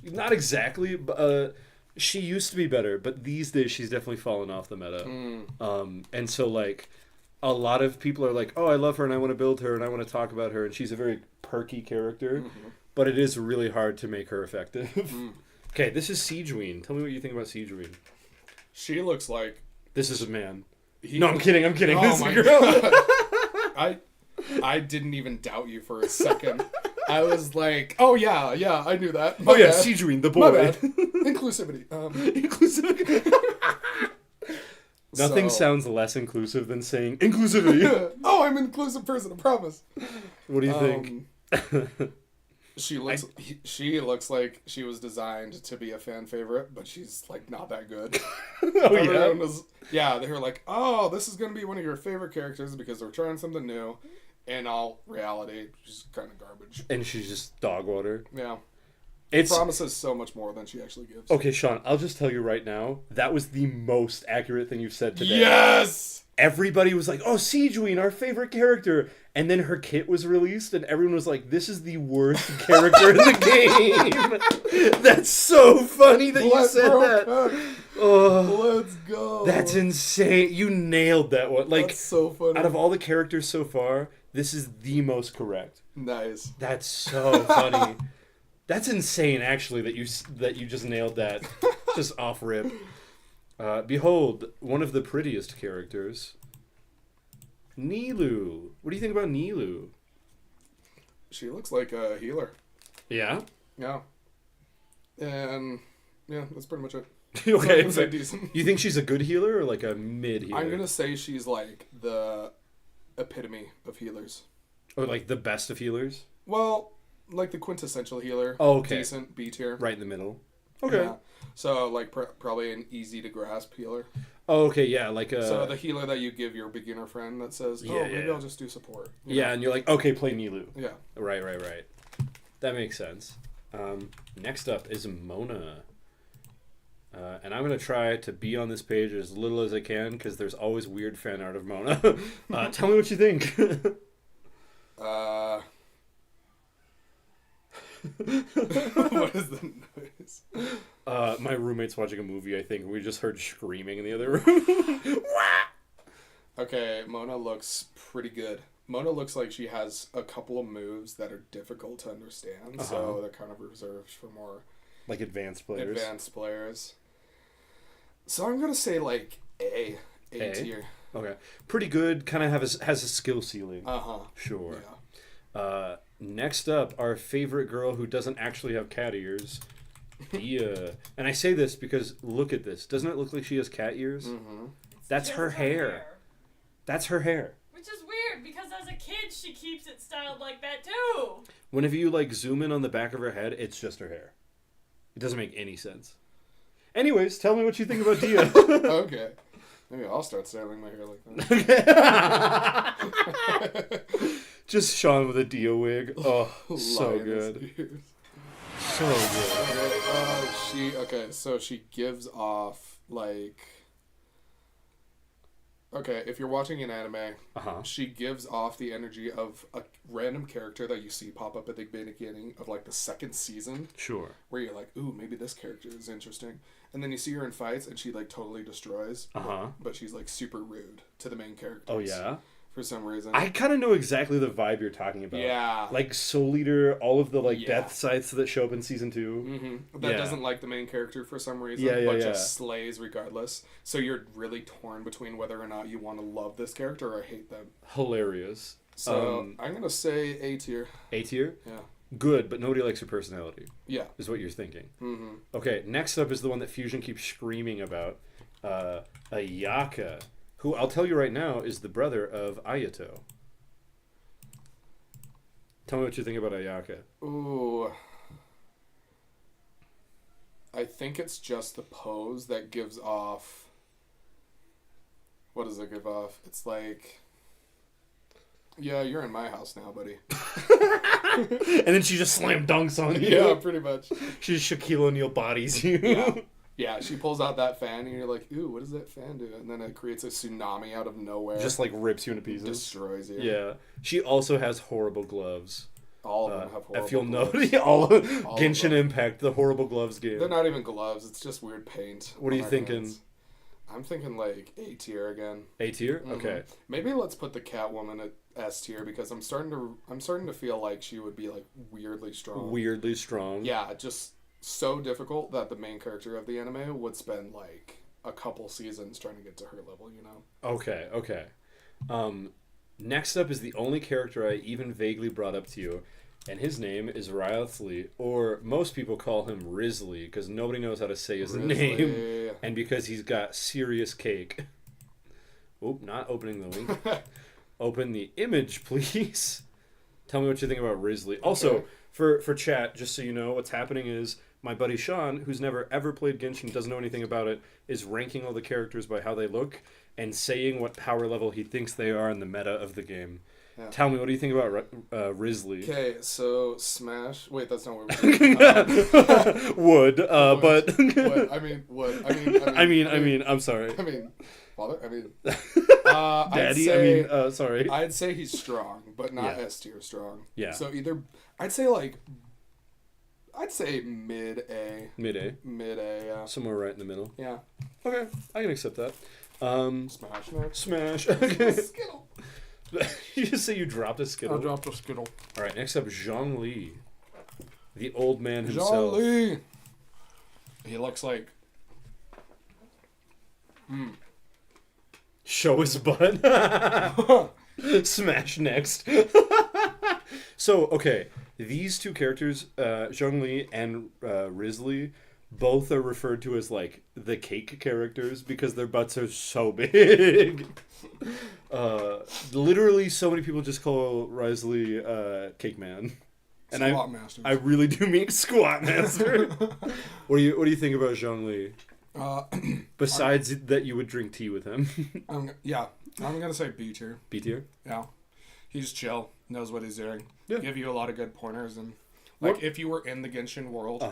Not exactly, but she used to be better, but these days she's definitely fallen off the meta. And so like a lot of people are like, "Oh, I love her and I want to build her and I want to talk about her," and she's a very perky character, but it is really hard to make her effective. Okay, this is Siegeween. Tell me what you think about Siegeween. She looks like. This is a man. He, No, I'm kidding. This Oh is my a girl. God. I didn't even doubt you for a second. I was like, oh yeah, I knew that. Oh My yeah, bad. Siegeween, the My boy. bad. Inclusivity. Inclusivity. Nothing So- sounds less inclusive than saying inclusivity. Oh, I'm an inclusive person, I promise. What do you think? She looks like she was designed to be a fan favorite, but she's like not that good. Oh Everyone yeah. was, they were like, oh, this is gonna be one of your favorite characters because they're trying something new. In all reality, she's kind of garbage. And she's just dog water. Yeah, It's promises so much more than she actually gives. okay, Sean. I'll just tell you right now. That was the most accurate thing you've said today. Yes. Everybody was like, "Oh, Siegeween, our favorite character," and then her kit was released, and everyone was like, "This is the worst character in the game." That's so funny that you said that. Oh, Let's go. that's insane. You nailed that one. Like, That's so funny. out of all the characters so far, this is the most correct. Nice. That's so funny. That's insane, actually, that you just nailed that, just off rip. Behold, one of the prettiest characters, Nilou. What do you think about Nilou? She looks like a healer. Yeah. Yeah. And yeah, that's pretty much it. Okay. It's decent. You think she's a good healer or like a mid healer? I'm gonna say she's like the epitome of healers. Or like the best of healers? Well, like the quintessential healer. Oh, okay. Decent B tier. Right in the middle. Okay. Yeah. So like probably an easy to grasp healer. Oh, okay. Yeah, like a. So the healer that you give your beginner friend that says, "Oh, Yeah, maybe yeah. I'll just do support." You yeah, know? and you're like, okay, play Nilou. Yeah. Right. That makes sense. Next up is Mona. And I'm going to try to be on this page as little as I can because there's always weird fan art of Mona. Tell me what you think. What is the noise? My roommate's watching a movie, I think. We just heard screaming in the other room. Okay, Mona looks pretty good. Mona looks like she has a couple of moves that are difficult to understand, so they're kind of reserved for more Like advanced players. advanced players. So I'm gonna say like A tier. Okay. Pretty good. Kind of has a skill ceiling. Sure. Yeah. Next up, our favorite girl who doesn't actually have cat ears, Dia. And I say this because look at this. Doesn't it look like she has cat ears? Mm-hmm. That's Just her hair. That's her hair. Which is weird because as a kid she keeps it styled like that too. Whenever you like zoom in on the back of her head, it's just her hair. It doesn't make any sense. Anyways, tell me what you think about Dia. Okay. Maybe I'll start styling my hair like that. Just Sean with a Dia wig. Oh, so Lioness good. ears. So good. Okay, so she gives off, like... Okay, if you're watching an anime, she gives off the energy of a random character that you see pop up at the beginning of, like, the second season. Sure. Where you're like, ooh, maybe this character is interesting. And then you see her in fights, and she, like, totally destroys. But she's, like, super rude to the main characters. Oh, yeah? For some reason. I kind of know exactly the vibe you're talking about. Yeah. Like Soul Eater, all of the, like, death scythes that show up in Season 2. Mm-hmm. That doesn't like the main character for some reason, but just slays regardless. So you're really torn between whether or not you want to love this character or hate them. Hilarious. So I'm going to say A tier. A tier? Yeah. Good, but nobody likes her personality. Yeah. Is what you're thinking. Mm-hmm. Okay, next up is the one that Fusion keeps screaming about. Ayaka, who I'll tell you right now is the brother of Ayato. Tell me what you think about Ayaka. Ooh. I think it's just the pose that gives off... What does it give off? It's like... Yeah, you're in my house now, buddy. And then she just slam dunks on you. Yeah, pretty much. She just Shaquille O'Neal bodies you. Yeah. Yeah, she pulls out that fan, and you're like, ooh, what does that fan do? And then it creates a tsunami out of nowhere. Just, like, rips you into pieces. Destroys you. Yeah. She also has horrible gloves. All of them have horrible if you'll gloves. notice, all Genshin Impact, the horrible gloves game. They're not even gloves. It's just weird paint. What are you thinking? Hands. I'm thinking, like, A tier again. A tier? Mm-hmm. Okay. Maybe let's put the Catwoman at S tier, because I'm starting to feel like she would be, like, weirdly strong. Weirdly strong. Yeah, just so difficult that the main character of the anime would spend, like, a couple seasons trying to get to her level, you know? Okay. Next up is the only character I even vaguely brought up to you, and his name is Wriothesley, or most people call him Risley, because nobody knows how to say his name, and because he's got serious cake. Oop, not opening the link. Open the image, please. Tell me what you think about Risley. Also, for chat, just so you know, what's happening is my buddy Sean, who's never ever played Genshin, doesn't know anything about it, is ranking all the characters by how they look and saying what power level he thinks they are in the meta of the game. Yeah. Tell me, what do you think about Risley? Okay, so Smash... Wait, that's not what we're doing. Would, but... Would. I mean, I'm sorry. Father? Daddy? Sorry. I'd say he's strong, but not S tier strong. Yeah. So either... I'd say mid-A. Mid-A? Mid-A, yeah. Somewhere right in the middle. Yeah. Okay, I can accept that. Smash next. Smash. Okay. Skittle. You just say you dropped a Skittle? I dropped a Skittle. Alright, next up, Zhongli. The old man himself. Zhongli! He looks like... Show his butt. Smash next. So, okay. These two characters, Zhongli and Risley, both are referred to as, like, the cake characters because their butts are so big. Literally, so many people just call Risley Cake Man. And Squat Master. I really do mean Squat Master. What do you think about Zhongli? Besides that you would drink tea with him. I'm gonna say B tier. B tier? Yeah. He's chill. Knows what he's doing. Yeah. Give you a lot of good pointers, and like if you were in the Genshin world,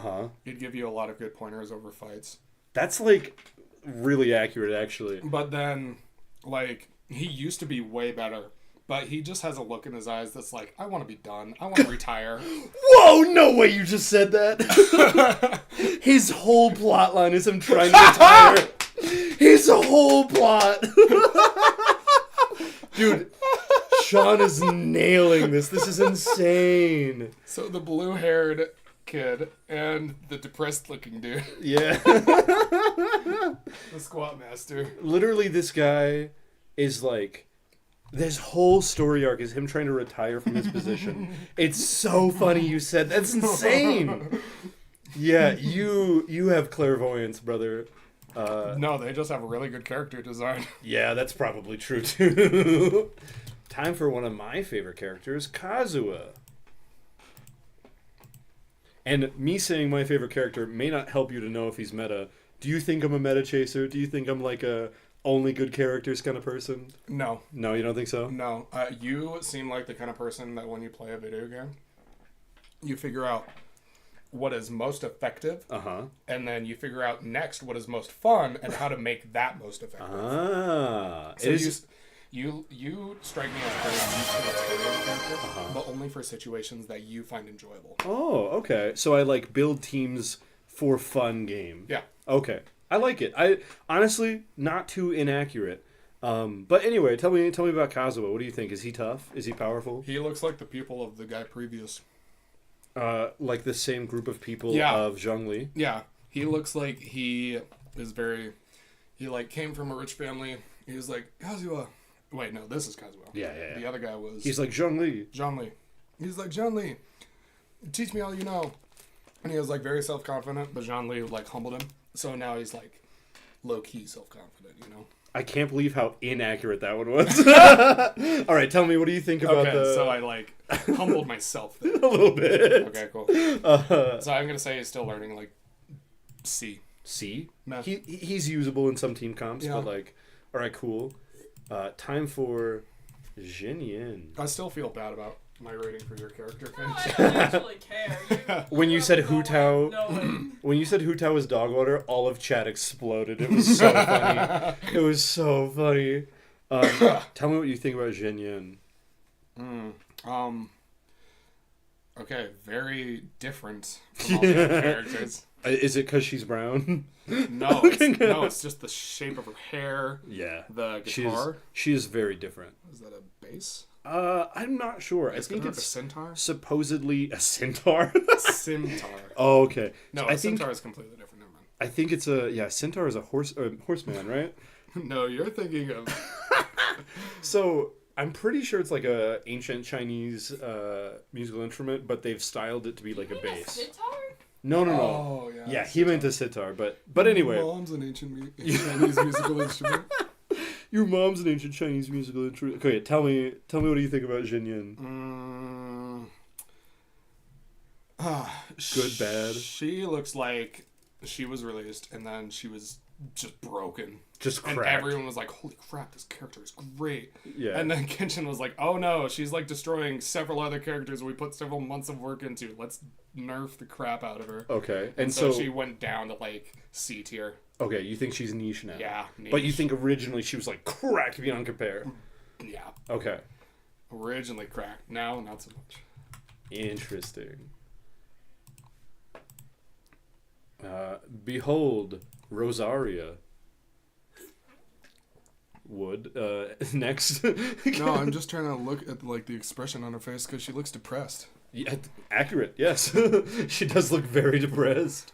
he'd give you a lot of good pointers over fights. That's like really accurate, actually. But then, like, he used to be way better. But he just has a look in his eyes that's like, I want to be done. I want to retire. Whoa, no way you just said that. His whole plot line is him trying to retire. His whole plot. Dude, Sean is nailing this. This is insane. So the blue-haired kid and the depressed-looking dude. Yeah. The Squat Master. Literally, this guy is like... This whole story arc is him trying to retire from his position. It's so funny you said that's insane. Yeah, you have clairvoyance, brother. No, they just have a really good character design. Yeah, that's probably true too. Time for one of my favorite characters, Kazuha. And me saying my favorite character may not help you to know if he's meta. Do you think I'm a meta chaser? Do you think I'm like a only good characters kind of person? No. No, you don't think so? No. You seem like the kind of person that when you play a video game, you figure out what is most effective, and then you figure out next what is most fun and how to make that most effective. So you strike me as a very utilitarian character, but only for situations that you find enjoyable. Oh, okay. So I like build teams for fun game. Yeah. Okay. I like it. I honestly not too inaccurate. But anyway, tell me about Kazuha. What do you think? Is he tough? Is he powerful? He looks like the pupil of the guy previous. Like the same group of people of Zhongli. Yeah. He looks like he is very... He, like, came from a rich family. He was like, Kazuha. Wait, no, this is Kazuha. Yeah. The other guy was... He's like Zhongli. He's like, Zhongli, teach me all you know. And he was, like, very self-confident, but Zhongli, like, humbled him. So now he's, like, low-key self-confident, you know? I can't believe how inaccurate that one was. All right, tell me, what do you think about so I, like, humbled myself there. A little bit. Okay, cool. So I'm going to say he's still learning, like, C. C? Math. He's usable in some team comps, but, like, all right, cool. Time for Jinyin. I still feel bad about my rating for your character. No, I don't actually care. When you said Hu Tao, when you said Hu Tao was dog water, all of chat exploded. It was so funny. It was so funny. Tell me what you think about Jinyin. Okay, very different from all the other characters. Is it because she's brown? No, it's just the shape of her hair. Yeah. The guitar. She is very different. Is that a bass? I'm not sure. I think it's a centaur. Supposedly a centaur. Scimitar. Oh, okay. No, so a centaur is completely different. Never mind. I think it's centaur is a horseman, right? No, you're thinking of. So I'm pretty sure it's like a ancient Chinese musical instrument, but they've styled it to be like a bass. A sitar? No. Oh, yeah. Yeah, he meant a sitar, but anyway. Mom's an ancient Chinese musical instrument. Your mom's an ancient Chinese musical instrument. Okay, tell me what do you think about Jinyin? Good, bad. She looks like she was released and then she was just broken. Just cracked. And everyone was like, holy crap, this character is great. Yeah. And then Genshin was like, oh no, she's like destroying several other characters we put several months of work into. Let's nerf the crap out of her. Okay. And so she went down to like C tier. Okay, you think she's niche now? Yeah, niche. But you think originally she was like cracked beyond compare? Yeah. Okay. Originally cracked. Now, not so much. Interesting. Behold, Rosaria. Wood. Next. No, I'm just trying to look at like the expression on her face because she looks depressed. Yeah, accurate, yes. She does look very depressed.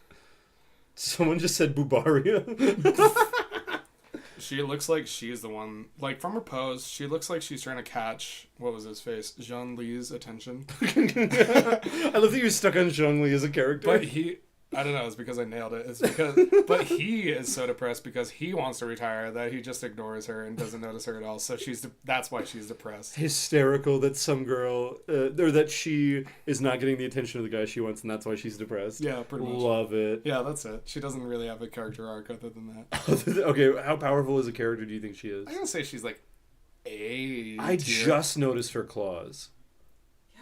Someone just said Bubaria. She looks like she's the one, like from her pose, she looks like she's trying to catch, what was his face? Jean Li's attention. I love that you're stuck on Zhongli as a character. But I don't know, it's because I nailed it. It's because, but he is so depressed because he wants to retire that he just ignores her and doesn't notice her at all. So that's why she's depressed. Hysterical that some girl, or that she is not getting the attention of the guy she wants, and that's why she's depressed. Yeah, pretty much. Love it. Yeah, that's it. She doesn't really have a character arc other than that. Okay, how powerful as a character do you think she is? I'm gonna say she's like A. I just noticed her claws.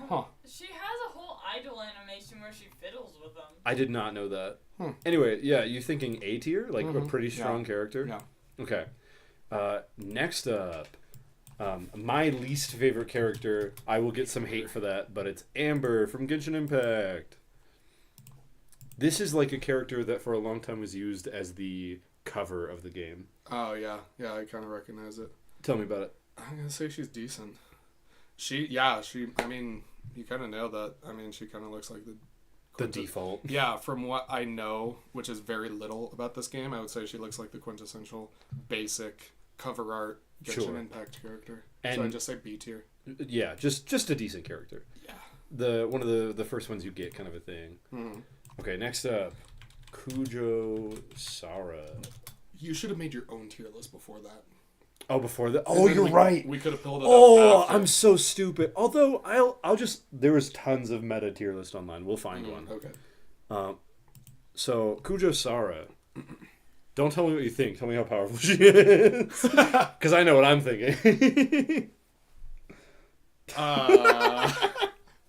Yeah, Huh. She has a whole idol animation where she fiddles with them. I did not know that. Anyway, yeah, you thinking A tier? Like a pretty strong character? Yeah. Okay. Next up, my least favorite character. I will get some hate for that, but it's Amber from Genshin Impact. This is like a character that for a long time was used as the cover of the game. Oh, yeah. Yeah, I kind of recognize it. Tell me about it. I'm gonna say she's decent. I mean, you kind of nailed that. I mean, she kind of looks like the default. Yeah, from what I know, which is very little about this game, I would say she looks like the quintessential basic cover art Genshin Impact character. And so I just say B tier. Yeah, just a decent character. Yeah. One of the first ones you get kind of a thing. Okay, next up, Kujo Sara. You should have made your own tier list before that. Oh, before that. And Oh, then you're right. We could have pulled it Oh, up after. I'm so stupid. Although I'll just there was tons of meta tier list online. We'll find one. Okay. So Kujo Sara. Don't tell me what you think. Tell me how powerful she is, because I know what I'm thinking.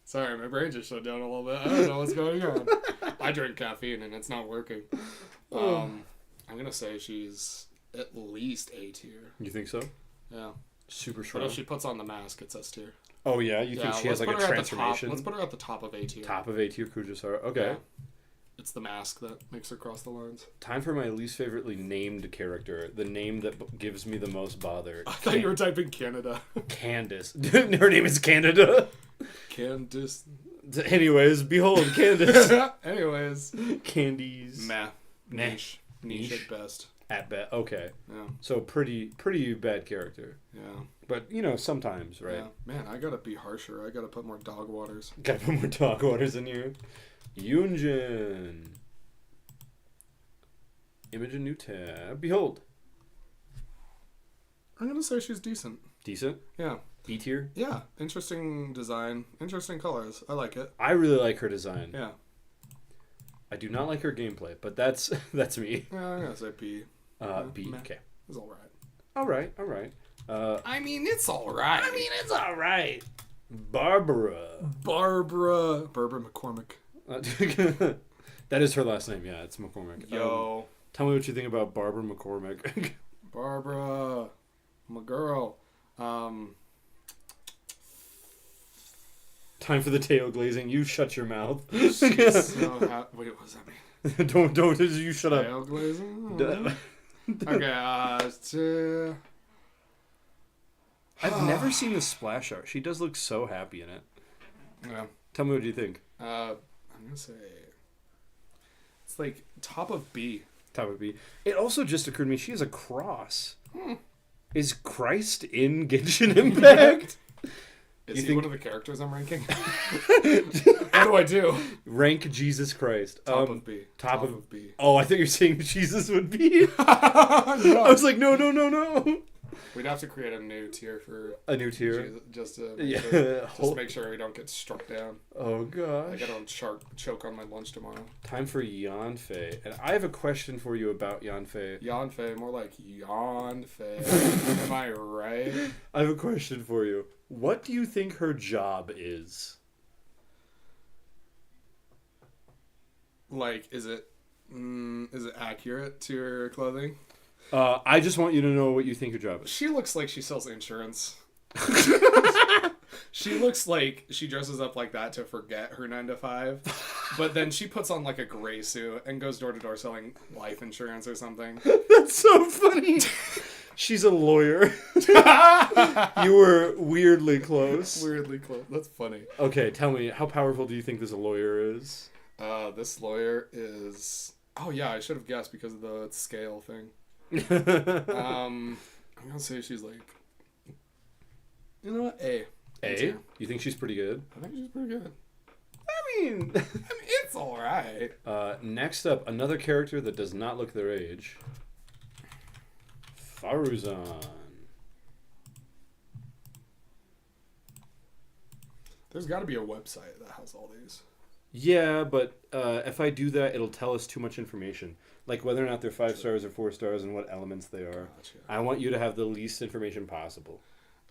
Sorry, my brain just shut down a little bit. I don't know what's going on. I drink caffeine and it's not working. I'm gonna say she's at least A tier. You think so? Yeah. Super But strong. if she puts on the mask, it's S tier. Oh yeah, you think she has like a transformation? Let's put her at the top of A tier. Top of A tier Kujo Sara. Okay. Yeah. It's the mask that makes her cross the lines. Time for my least favoritely named character. The name that gives me the most bother. I thought you were typing Canada. Candace. Her name is Canada. Candice. Anyways, behold Candace. Anyways. Candies. Meh. Meh. Niche at best. At best. Okay. Yeah. So pretty bad character. Yeah. But, sometimes, right? Yeah. Man, I gotta be harsher. I gotta put more dog waters. Gotta put more dog waters in here. Yunjin. Image a new tab. Behold. I'm gonna say she's decent. Decent. Yeah. B tier. Yeah. Interesting design. Interesting colors. I like it. I really like her design. Yeah. I do not like her gameplay, but that's me. Yeah, I'm gonna say P. B. Meh. Okay. It's alright. All right. I mean, it's alright. It's all right. Barbara. Barbara McCormick. That is her last name. Yeah, it's McCormick. Yo. Tell me what you think about Barbara McCormick. Barbara. My girl. Time for the Teyo glazing. You shut your mouth. She's so wait, what does that mean? don't. You shut up. Tail glazing? Okay, I've never seen the splash art. She does look so happy in it. yeah. Tell me what you think. I'm gonna say it's like top of B. Top would be. It also just occurred to me she has a cross. Is Christ in Genshin Impact? Is You he think- one of the characters I'm ranking? What do I do? Rank Jesus Christ. Top of B. top of- B. Oh, I thought you were saying Jesus would be. I was like, no. We'd have to create a new tier for A new tier. Jesus, just to make sure we don't get struck down. Oh I gosh. gotta choke on my lunch tomorrow. Time for Yanfei. And I have a question for you about Yanfei. Yanfei, more like Yanfei. Am I right? I have a question for you. What do you think her job is? Like, is it accurate to her clothing? I just want you to know what you think her job is. She looks like she sells insurance. She looks like she dresses up like that to forget her 9 to 5, but then she puts on like a gray suit and goes door to door selling life insurance or something. That's so funny. She's a lawyer. You were weirdly close. Weirdly close. That's funny. Okay, tell me, how powerful do you think this lawyer is? This lawyer is. Oh yeah, I should have guessed because of the scale thing. I'm gonna say she's like. You know what? A. A? You think she's pretty good? I think she's pretty good. I mean, It's alright. next up, another character that does not look their age. Faruzan. There's got to be a website that has all these. Yeah, but if I do that, it'll tell us too much information. Like whether or not they're 5 stars or 4 stars and what elements they are. Gotcha. I want you to have the least information possible.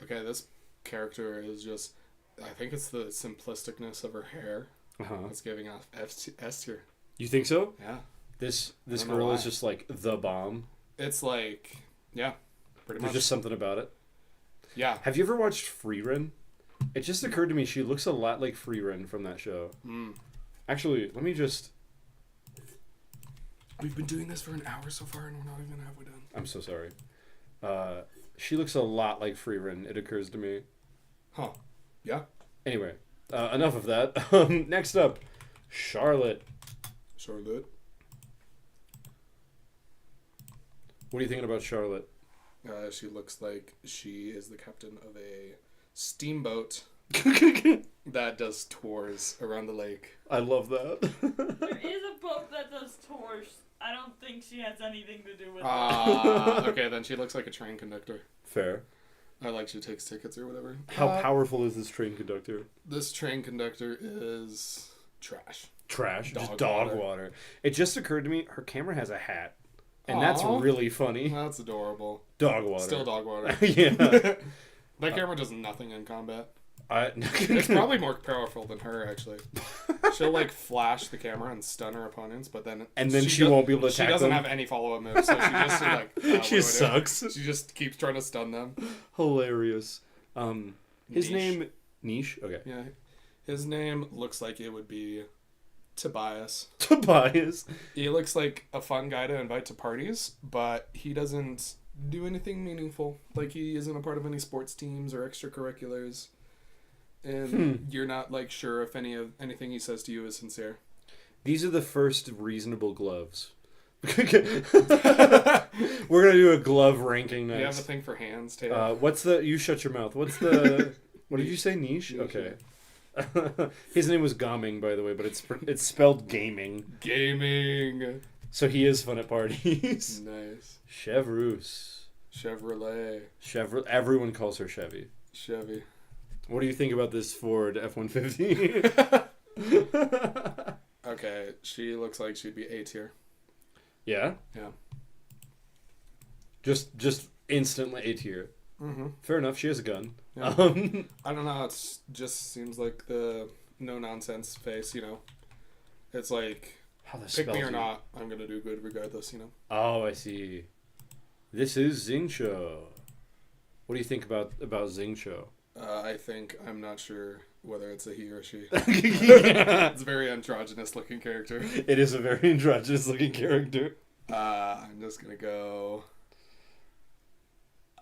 Okay, this character is just. I think it's the simplisticness of her hair Uh-huh. that's giving off S tier. You think so? Yeah. This I don't know girl is why. just like the bomb. It's like. Yeah. Pretty There's much. just something about it. Yeah. Have you ever watched Freerun? It just occurred to me she looks a lot like Freerun from that show. Mm. Actually, let me just... We've been doing this for an hour so far and we're not even halfway done. I'm so sorry. She looks a lot like Freerun, it occurs to me. Huh. Yeah. Anyway, enough of that. Next up, Charlotte. Charlotte. What are you thinking about Charlotte? She looks like she is the captain of a steamboat that does tours around the lake. I love that. There is a boat that does tours. I don't think she has anything to do with it. Okay, then she looks like a train conductor. Fair. Or like she takes tickets or whatever. How powerful is this train conductor? This train conductor is trash. Trash. Dog Just dog water. water. It just occurred to me, her camera has a hat. And Aw. that's really funny. That's adorable. Dog water. Still dog water. Yeah. That camera does nothing in combat. It's It's probably more powerful than her, actually. She'll like flash the camera and stun her opponents, but then she won't be able to attack She doesn't them. have any follow-up moves, so she just like what She do I do? sucks. She just keeps trying to stun them. Hilarious. His Niche. name Niche. Okay. Yeah, his name looks like it would be Tobias. Tobias. He looks like a fun guy to invite to parties, but he doesn't do anything meaningful. Like he isn't a part of any sports teams or extracurriculars. And you're not like sure if anything he says to you is sincere. These are the first reasonable gloves. We're gonna do a glove ranking next. You have a thing for hands, Teyo? What's the? You shut your mouth. What's the? What did you say? Niche. Okay. His name was Gaming, by the way, but it's spelled gaming. Gaming. So he is fun at parties. Nice. Chevrouse. Chevrolet. Everyone calls her Chevy. Chevy. What do you think about this Ford F-150? Okay, she looks like she'd be A tier. Yeah. Yeah. Just instantly A tier. Mm-hmm. Fair enough. She has a gun. Yeah. I don't know. It's just seems like the no nonsense face. You know, it's like How the pick me or spells not, I'm gonna do good regardless. You know. Oh, I see. This is Xingqiu. What do you think about Xingqiu? I think I'm not sure whether it's a he or she. Yeah. It's a very androgynous looking character. It is a very androgynous looking character. I'm just gonna go.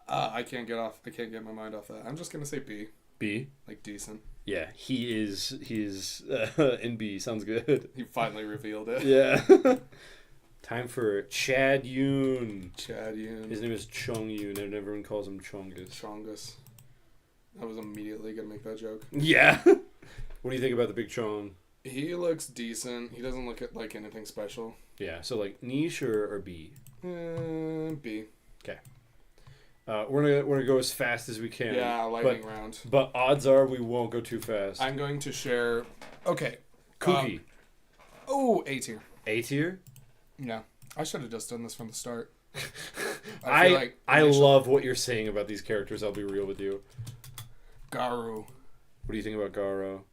I can't get my mind off that. I'm just gonna say B. B. Like decent. Yeah, he is in B. Sounds good. He finally revealed it. Yeah. Time for Chad Yoon. Chad Yoon. His name is Chong Yoon, and everyone calls him Chongus. Chongus. I was immediately gonna make that joke. Yeah. What do you think about the big Chong? He looks decent. He doesn't look like anything special. Yeah, so like niche or B? B. Okay. We're gonna go as fast as we can. Yeah, lightning round. But odds are we won't go too fast. I'm going to share. Okay. Cookie. A tier. A tier. Yeah, I should have just done this from the start. I love what you're saying about these characters. I'll be real with you. Garu. What do you think about Garo?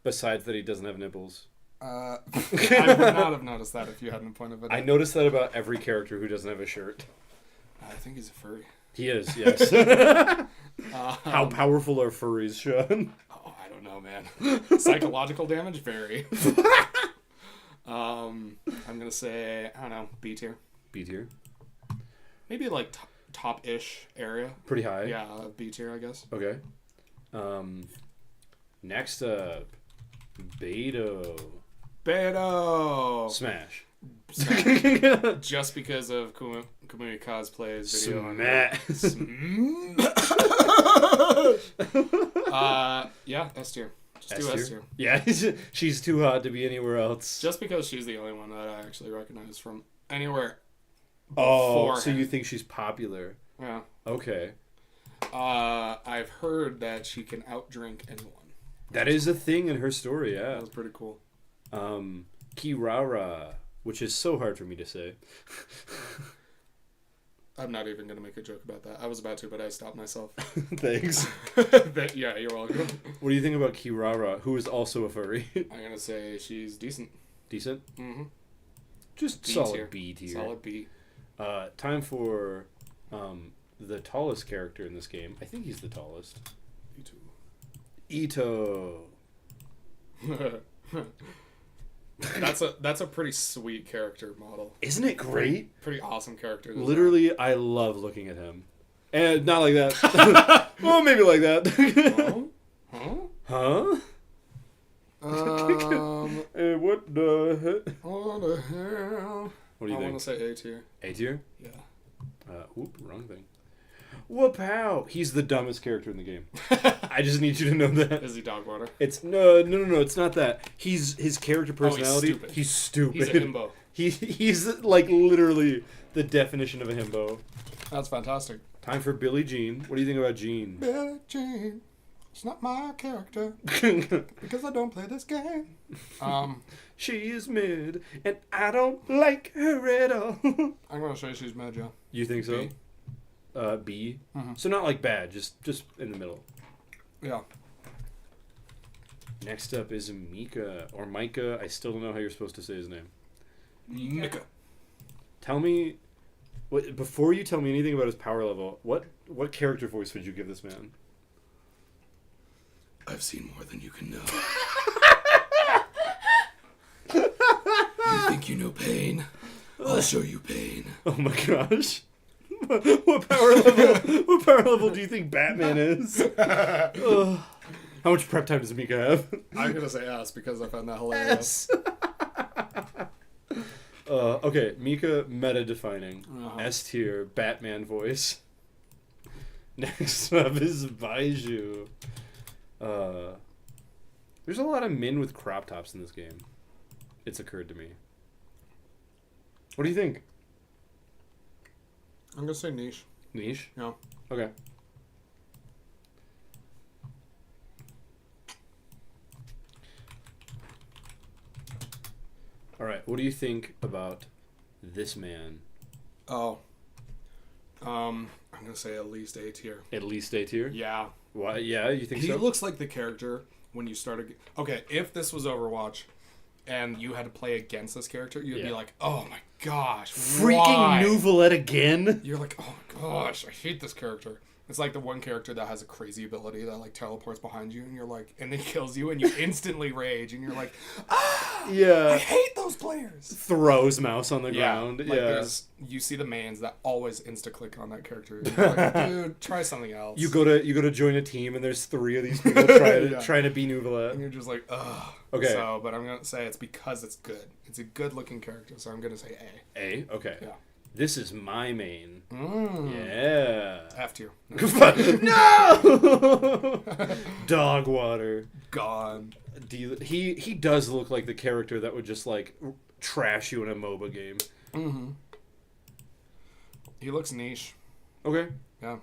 Besides that he doesn't have nipples. I would not have noticed that if you hadn't pointed it out. I noticed that about every character who doesn't have a shirt. I think he's a furry. He is, yes. How powerful are furries, Sean? Oh, I don't know, man. Psychological damage vary. I'm gonna say I don't know, B tier. B tier. Maybe like top-ish area. Pretty high. Yeah, B tier, I guess. Okay. Next up, Beto. Beto. Smash. Just because of Kamui Cosplay's video. Yeah, S tier. Just do S tier. Yeah, she's too hot to be anywhere else. Just because she's the only one that I actually recognize from anywhere. Oh, so beforehand. you think she's popular? Yeah. Okay. I've heard that she can outdrink anyone. That is a thing in her story, yeah. That was pretty cool. Kirara, which is so hard for me to say. I'm not even going to make a joke about that. I was about to, but I stopped myself. Thanks. Yeah, you're welcome. What do you think about Kirara, who is also a furry? I'm going to say she's decent. Decent? Mm-hmm. Just B solid tier. B tier. Solid B. Time for the tallest character in this game. I think he's the tallest. Ito. That's a pretty sweet character model. Isn't it great? Pretty awesome character design. Literally, I love looking at him. And not like that. Well, maybe like that. Huh? Hey, what the heck? What the hell? What do you I think? want to say A tier. A tier? Yeah. Wrong thing. Whoop-pow! He's the dumbest character in the game. I just need you to know that. Is he dog water? It's no. It's not that. His character personality. He's stupid. He's a himbo. He's like literally the definition of a himbo. That's fantastic. Time for Billie Jean. What do you think about Jean? Billie Jean. It's not my character because I don't play this game. She is mid, and I don't like her at all. I'm gonna say she's mid, yeah. You think so? B. Mm-hmm. So not like bad, just in the middle. Yeah. Next up is Mika or Micah. I still don't know how you're supposed to say his name. Mika. Tell me, before you tell me anything about his power level, what character voice would you give this man? I've seen more than you can know. You think you know pain? I'll show you pain. Oh my gosh. What power level do you think Batman is? How much prep time does Mika have? I'm gonna say S because I found that hilarious. Okay, Mika meta defining. Uh-huh. S tier, Batman voice. Next up is Baiju. There's a lot of men with crop tops in this game. It's occurred to me. What do you think? I'm gonna say niche. Niche? Yeah. Okay. Alright, what do you think about this man? Oh. I'm gonna say at least A tier. At least A tier? Yeah. Why? Yeah, you think He so? looks like the character when you started. Okay, if this was Overwatch, and you had to play against this character, you'd be like, "Oh my gosh, freaking why?" Nouvelette again? You're like, "Oh my gosh, I hate this character." It's like the one character that has a crazy ability that like teleports behind you, and you're like, and then kills you, and you instantly rage, and you're like, "Ah, Yeah. I hate those players." Throws mouse on the ground. Like Yeah. there's, you see the mains that always insta click on that character. You're like, dude, try something else. You go to join a team and there's 3 of these people trying Yeah. to be And Nouvelette. you're just like, ugh. Okay. So, but I'm gonna say it's because it's good. It's a good looking character, so I'm gonna say A. A? Okay. Yeah. This is my main. Mm. Yeah. F tier. No! Dog water. Gone. He does look like the character that would just like trash you in a MOBA game. Mm-hmm. He looks niche. Okay. Yeah.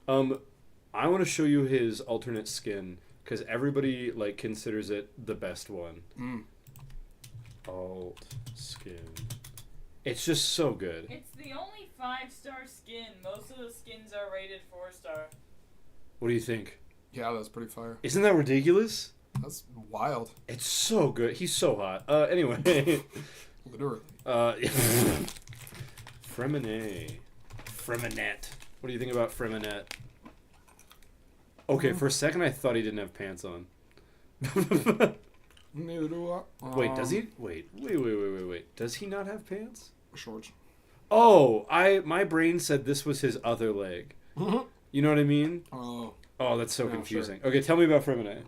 I want to show you his alternate skin because everybody like considers it the best one. Mm. Alt skin. It's just so good. It's the only 5-star skin. Most of the skins are rated 4-star. What do you think? Yeah, that's pretty fire. Isn't that ridiculous? That's wild. It's so good. He's so hot. Anyway. Literally. Freminette. What do you think about Freminette? Okay, for a second I thought he didn't have pants on. Neither do I. Wait, does he? Wait. Does he not have pants? Shorts. Oh, my brain said this was his other leg. You know what I mean? Oh. Oh, that's so Yeah, confusing. Okay, tell me about Freminette.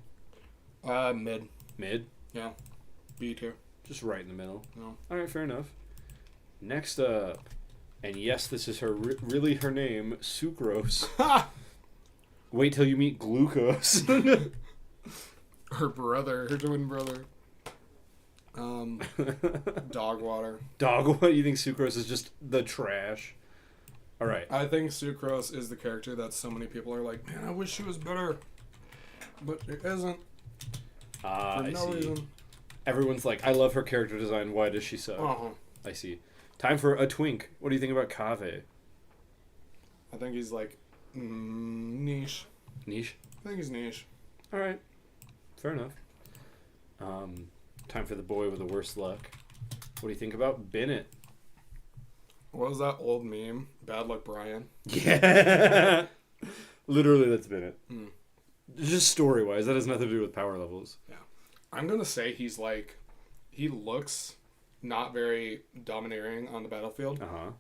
Mid. Mid? Yeah. B tier. Just right in the middle. No. Alright, fair enough. Next up, and yes, this is her really her name, Sucrose. Ha! Wait till you meet Glucose. Her brother, her twin brother. Dog water. Dog, what? You think Sucrose is just the trash? Alright. I think Sucrose is the character that so many people are like, man, I wish she was better. But it isn't. For I no see. reason. Everyone's like, I love her character design, why does she suck? Uh-huh. I see. Time for a twink. What do you think about Kave? I think he's like, niche. Niche? I think he's niche. Alright. Fair enough. Time for the boy with the worst luck. What do you think about Bennett? What was that old meme? Bad Luck Brian. Yeah. Literally, that's Bennett. Mm. Just story-wise, that has nothing to do with power levels. Yeah. I'm going to say he's like, he looks not very domineering on the battlefield. Uh-huh.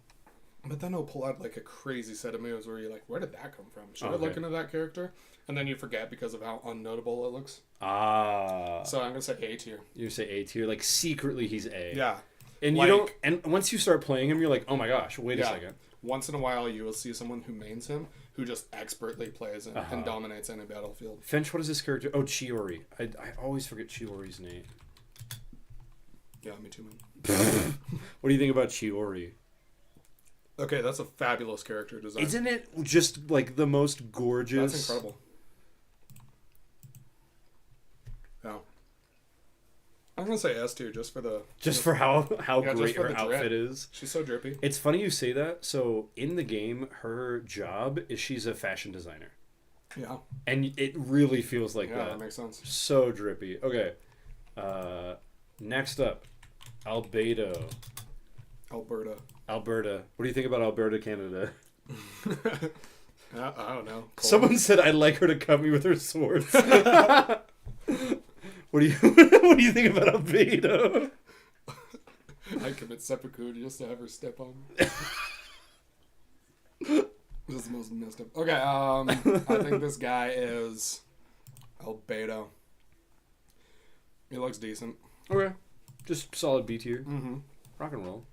But then he'll pull out like a crazy set of moves where you're like, where did that come from? Should I Okay. look into that character? And then you forget because of how unnotable it looks. Ah. So I'm going to say A tier. You say A tier, like secretly he's A. Yeah. And Like- you don't. And once you start playing him, you're like, oh my gosh, wait a Yeah. second. once in a while you will see someone who mains him who just expertly plays him and dominates any battlefield. Finch, what is this character? Oh, Chiori. I always forget Chiori's name. Yeah, me too, man. What do you think about Chiori? Okay, that's a fabulous character design. Isn't it just like the most gorgeous? That's incredible. Yeah. I'm gonna say S tier just for the how Yeah, just great for her the outfit drip. is. She's so drippy. It's funny you say that. So in the game, her job is she's a fashion designer, Yeah. and it really feels like Yeah, that. that makes sense. So drippy. Okay. Next up, Albedo. Alberta. Alberta. What do you think about Alberta, Canada? I don't know. Cold. Someone said I'd like her to cut me with her swords. What do you What do you think about Albedo? I'd commit seppuku just to have her step on me. This is the most messed up. Okay, I think this guy is Albedo. He looks decent. Okay. Just solid B tier. Mm-hmm. Rock and roll.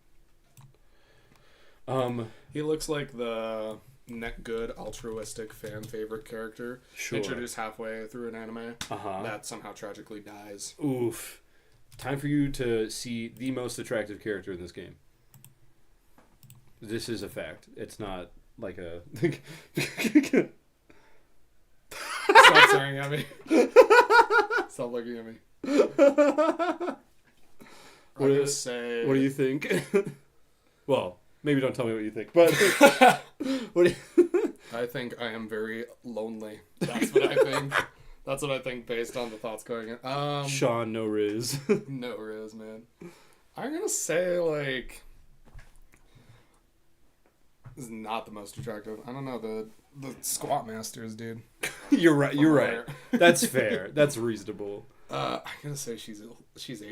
He looks like the net good, altruistic, fan favorite character Sure. introduced halfway through an anime Uh-huh. that somehow tragically dies. Oof. Time for you to see the most attractive character in this game. This is a fact. It's not like a... Stop staring at me. Stop looking at me. What I'm do- gonna say. What do you think? Well, maybe don't tell me what you think, but... what do you... I think I am very lonely. That's what I think. That's what I think based on the thoughts going in. Sean, no Riz. No riz, man. I'm gonna say like this is not the most attractive. I don't know the squat masters, dude. You're right. You're right. Where- That's fair. That's reasonable. I'm gonna say she's A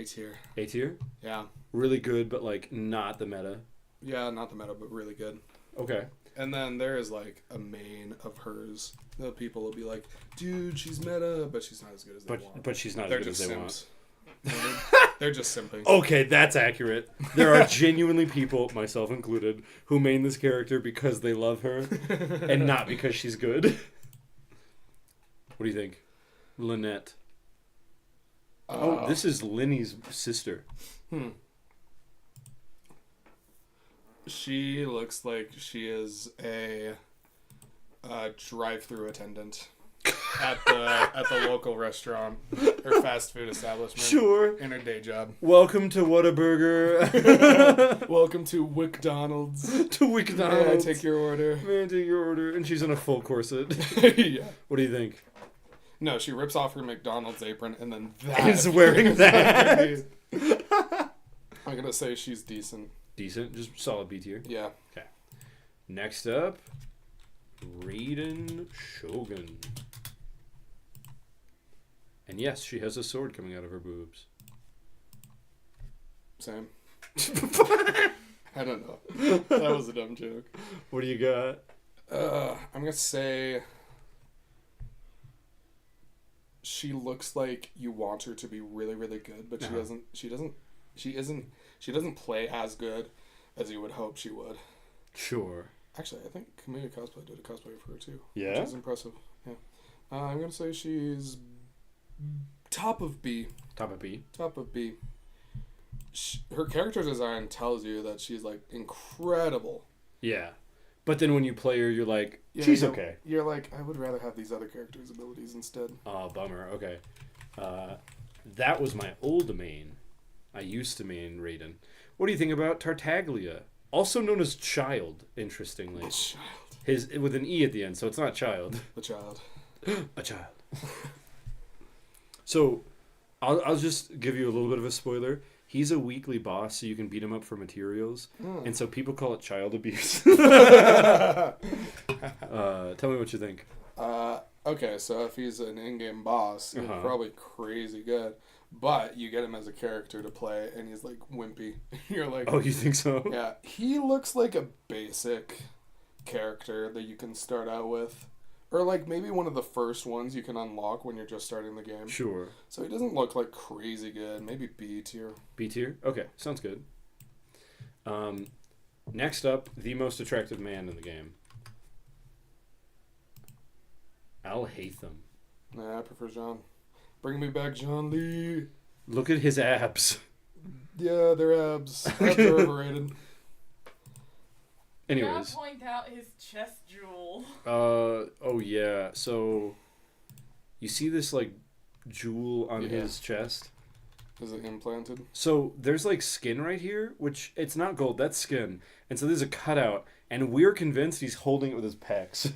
tier. A tier? Yeah, Really good, but like not the meta. yeah, not the meta, but really good. Okay. And then there is like a main of hers. The people will be like, dude, she's meta, but she's not as good as they want. But she's not They're as good just as they simps. They're just simping. want. Okay, that's accurate. There are genuinely people, myself included, who main this character because they love her and not because she's good. What do you think? Lynette. Oh, this is Linny's sister. She looks like she is a drive-through attendant at the local restaurant or fast food establishment. Sure. In her day job. Welcome to Whataburger. Welcome to McDonald's. To McDonald's. May I take your order? May I take your order? And she's in a full corset. Yeah. What do you think? No, she rips off her McDonald's apron and then that. Is wearing that. I'm gonna say she's decent. Decent. Just solid B tier. Yeah. Next up, Raiden Shogun. And yes, she has a sword coming out of her boobs. Same. I don't know. That was a dumb joke. What do you got? I'm gonna say she looks like you want her to be really, really good, but she doesn't play as good as you would hope she would. Sure. Actually, I think Kamea Cosplay did a cosplay for her too. Yeah? Which is impressive. Yeah. I'm gonna say she's top of B. Top of B. Top of B. Her character design tells you that she's like incredible. Yeah. But then when you play her, you're like, Yeah, she's you're- okay. You're like, I would rather have these other characters' abilities instead. Oh, bummer. Okay. That was my old main. I used to main Raiden. What do you think about Tartaglia? Also known as Child, interestingly. The child. His with an E at the end, so it's not Child. The child. A child. So, I'll just give you a little bit of a spoiler. He's a weekly boss, so you can beat him up for materials, and so people call it child abuse. Tell me what you think. Okay, so if he's an in-game boss, he's probably crazy good. But you get him as a character to play, and he's like wimpy. You're like, Oh, you think so? yeah, he looks like a basic character that you can start out with. Or like maybe one of the first ones you can unlock when you're just starting the game. Sure. So he doesn't look like crazy good. Maybe B tier. B tier? Okay, sounds good. Next up, the most attractive man in the game. Al Haytham. Nah, I prefer John. Bring me back John Lee. Look at his abs. Yeah, they're abs. Abs are overrated. Anyways. Gotta point out his chest jewel. Oh yeah. So, you see this like jewel on his chest? Is it implanted? So there's like skin right here, which it's not gold, that's skin. And so there's a cutout, and we're convinced he's holding it with his pecs.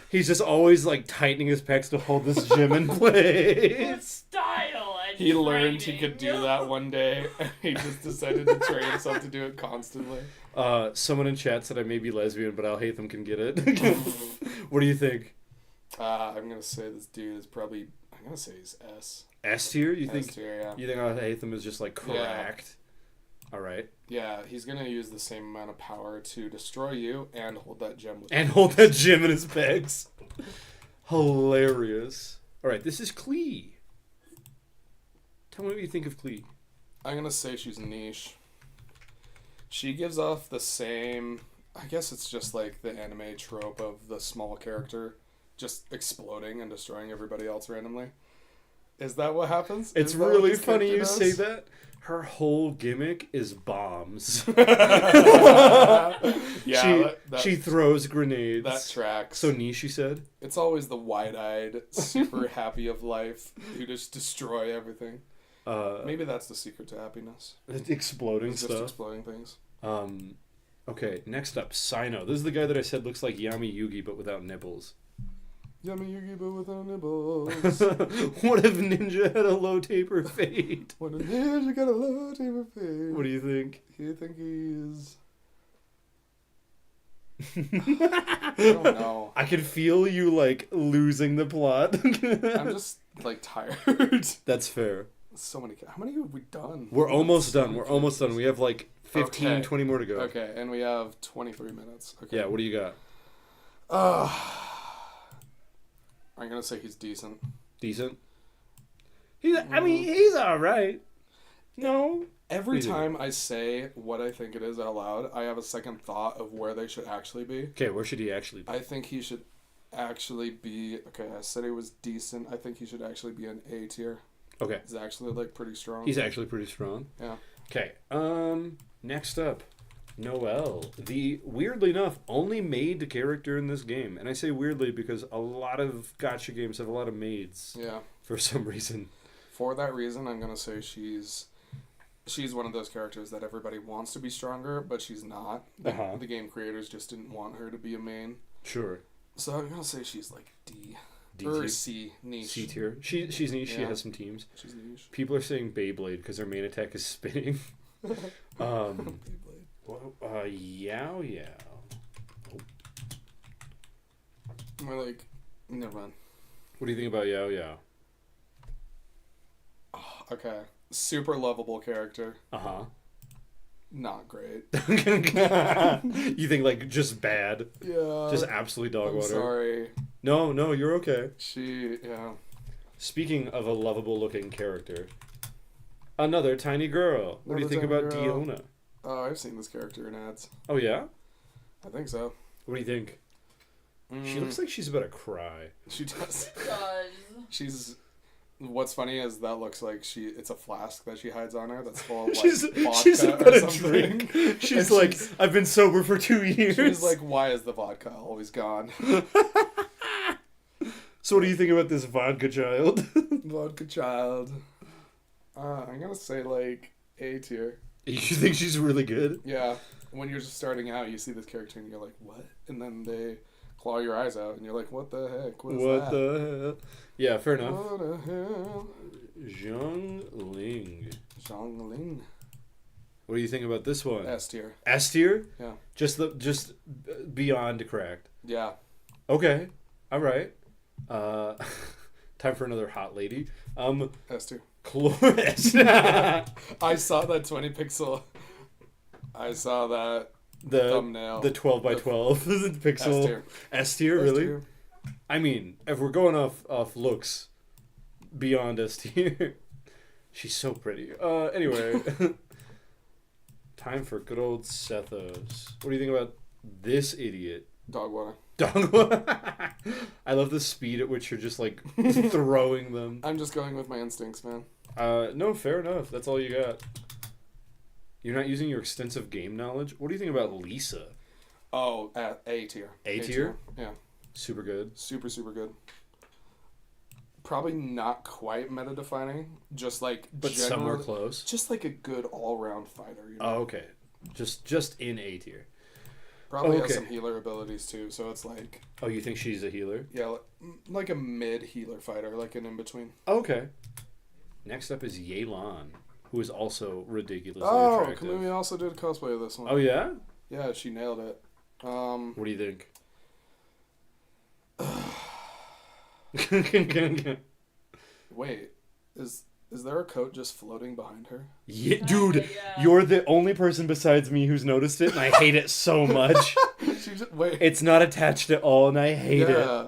He's just always like tightening his pecs to hold this gem in With place. style and He learned he training. could do that one day, and he just decided to train himself to do it constantly. Someone in chat said I may be lesbian, but Al Haytham can get it. What do you think? I'm gonna say this dude is probably. I'm gonna say he's S. S tier? You S think? tier, yeah. You think Al Haytham is just like cracked? All right. Yeah, he's gonna use the same amount of power to destroy you and hold that gem with And him. hold that gem in his pecs. Hilarious. All right, this is Klee. Tell me what you think of Klee. I'm gonna say she's niche. She gives off the same. I guess it's just like the anime trope of the small character just exploding and destroying everybody else randomly. Is that what happens? It's Is that what really this funny you character say does? that. Her whole gimmick is bombs. Yeah, she throws grenades. that tracks. So niche, you said? It's always the wide-eyed, super happy of life who just destroy everything. Maybe that's the secret to happiness. Exploding It's just stuff. exploding things. Okay, next up, Sino. This is the guy that I said looks like Yami Yugi but without nipples. Yummy Yugi, but without nibbles. What if Ninja had a low taper fade? When a ninja got a low taper face. What do you think? You think he's... I don't know. I can feel you like losing the plot. I'm just like tired. That's fair. So many. How many have we done? We're almost So done. many We're almost done. We have like 15, Okay. 20 more to go. Okay, and we have 23 minutes. Okay. Yeah, what do you got? I'm gonna say he's decent. Decent? I mean, he's alright. No? Every What do you time I say what I think it is out loud, I have a second thought of where they should actually be. Okay, where should he actually be? I think he should actually be... Okay, I said he was decent. I think he should actually be an A tier. Okay. He's actually, like, pretty strong. He's actually pretty strong. Yeah. Okay, next up. Noelle, the, weirdly enough, only maid character in this game. And I say weirdly because a lot of gacha games have a lot of maids Yeah. for some reason. For that reason, I'm going to say she's one of those characters that everybody wants to be stronger, but she's not. Uh-huh. The game creators just didn't want her to be a main. Sure. So I'm going to say she's like D. D Or tier? C. Niche. C tier. She's niche. She Yeah. has some teams. She's niche. People are saying Beyblade because her main attack is spinning. Beyblade. Yao Yao. We're like, never mind. What do you think about Yao Yao? Okay. Super lovable character. Uh-huh. Not great. You think like just bad? Yeah. Just absolutely dog I'm water? sorry. No, you're okay. Yeah. Speaking of a lovable looking character, another tiny girl. What do you think Another about tiny girl. Diona? Oh, I've seen this character in ads. Oh yeah? I think so. What do you think? She looks like she's about to cry. She does. Does. She's. What's funny is that looks like it's a flask that she hides on her that's full of like She's vodka about or to something. drink. She's And like, I've been sober for 2 years. She's like, why is the vodka always gone? So what do you think about this vodka child? Vodka child. I'm gonna say like A tier. You think she's really good? Yeah. When you're just starting out, you see this character and you're like, what? And then they claw your eyes out and you're like, what the heck? What is that? the hell? Yeah, fair enough. What the hell? Zhang Ling. Zhongling. What do you think about this one? S tier. S tier? Yeah. Just beyond cracked. Yeah. Okay. All right. Time for another hot lady. S tier. Cloris. I saw that 20 pixel. I saw that the thumbnail. the 12 by 12 pixel. S tier. S tier, S really? tier. I mean, if we're going off looks, beyond S tier. She's so pretty. Anyway, Time for good old Sethos. What do you think about this idiot? Dog water. Dog. I love the speed at which you're just like throwing them. I'm just going with my instincts, man. No, fair enough. That's all you got. You're not using your extensive game knowledge. What do you think about Lisa? Oh, A tier. A tier? Yeah. Super good. Super, super good. Probably not quite meta defining, just like But somewhere close. Just like a good all round fighter. You know? Oh, okay. Just in A tier. Probably okay. has some healer abilities too, so it's like Oh, you think she's a healer? yeah, like a mid healer fighter, like an in between. Okay. Next up is Yelan, who is also ridiculously Oh, attractive. Kamui also did cosplay of this one. Oh yeah? Yeah, she nailed it. What do you think? Wait, is there a coat just floating behind her? Yeah, dude, Yeah. you're the only person besides me who's noticed it, and I hate it so much. She just, wait. It's not attached at all, and I hate it. Yeah.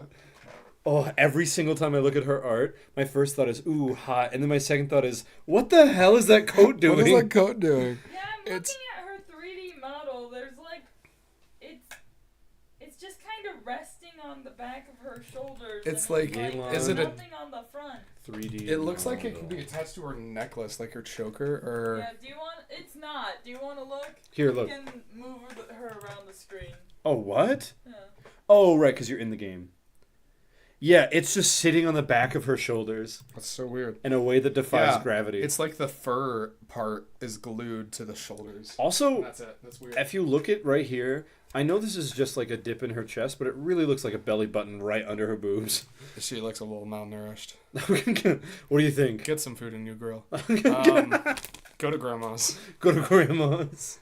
Oh, every single time I look at her art, my first thought is, ooh, hot. And then my second thought is, what the hell is that coat doing? What is that coat doing? Yeah, I'm It's- looking at her 3D model. There's like, it's just kind of resting on the back of her shoulders. It's and like- there's is it a- nothing on the front? 3D. It looks like it model. could be attached to her necklace, like her choker, or Yeah, do you want? It's not. Do you want to look? Here, You look. can move her around the screen. Oh, what? Yeah. Oh, right, because you're in the game. Yeah, it's just sitting on the back of her shoulders that's so weird. in a way that defies Yeah, gravity. It's like the fur part is glued to the shoulders. Also, That's it. That's weird. if you look at right here, I know this is just like a dip in her chest, but it really looks like a belly button right under her boobs. She looks a little malnourished. What do you think? Get some food in you, girl. Go to grandma's. Go to grandma's.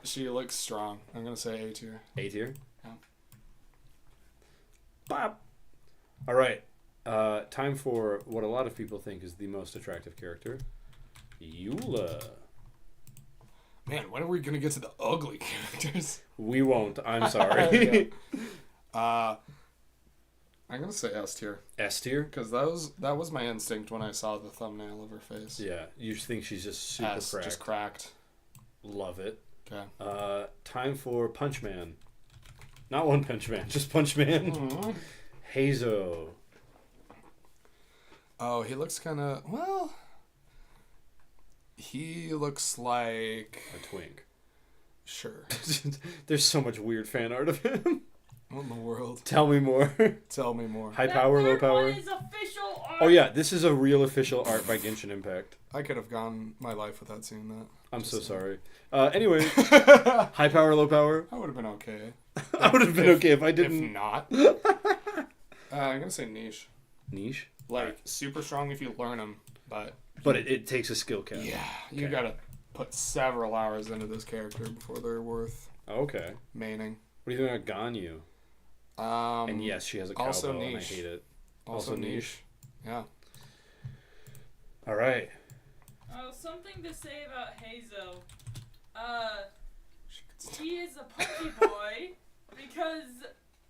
She looks strong. I'm gonna say A tier. A tier? Yeah. Bop. All right. Time for what a lot of people think is the most attractive character. Eula. Man, when are we gonna get to the ugly characters? We won't. I'm sorry. I'm gonna say S tier S tier? because that was my instinct when I saw the thumbnail of her face. Yeah. You just think she's just super S, cracked. just cracked. Love it. Okay. Time for Punch Man. Not One Punch Man, just Punch Man. Hazo. Oh, he looks kind of well. He looks like A twink. sure. There's so much weird fan art of him. What in the world? Tell me more. Tell me more. High That power, low third power. one is official art. Oh yeah, this is a real official art by Genshin Impact. I could have gone my life without seeing that. I'm so Just saying. sorry. Anyway, high power, low power. I would have been okay. I would have been okay if I If didn't. not, I'm gonna say niche. Niche. Like super strong if you learn them, but But it takes a skill cap. yeah, you Okay. gotta put several hours into this character before they're worth Okay. maining. What do you think about Ganyu? And yes, she has a cowbell, also and I niche. hate it. Also niche. Yeah. All right. Oh, something to say about Hazo. He is a punchy boy because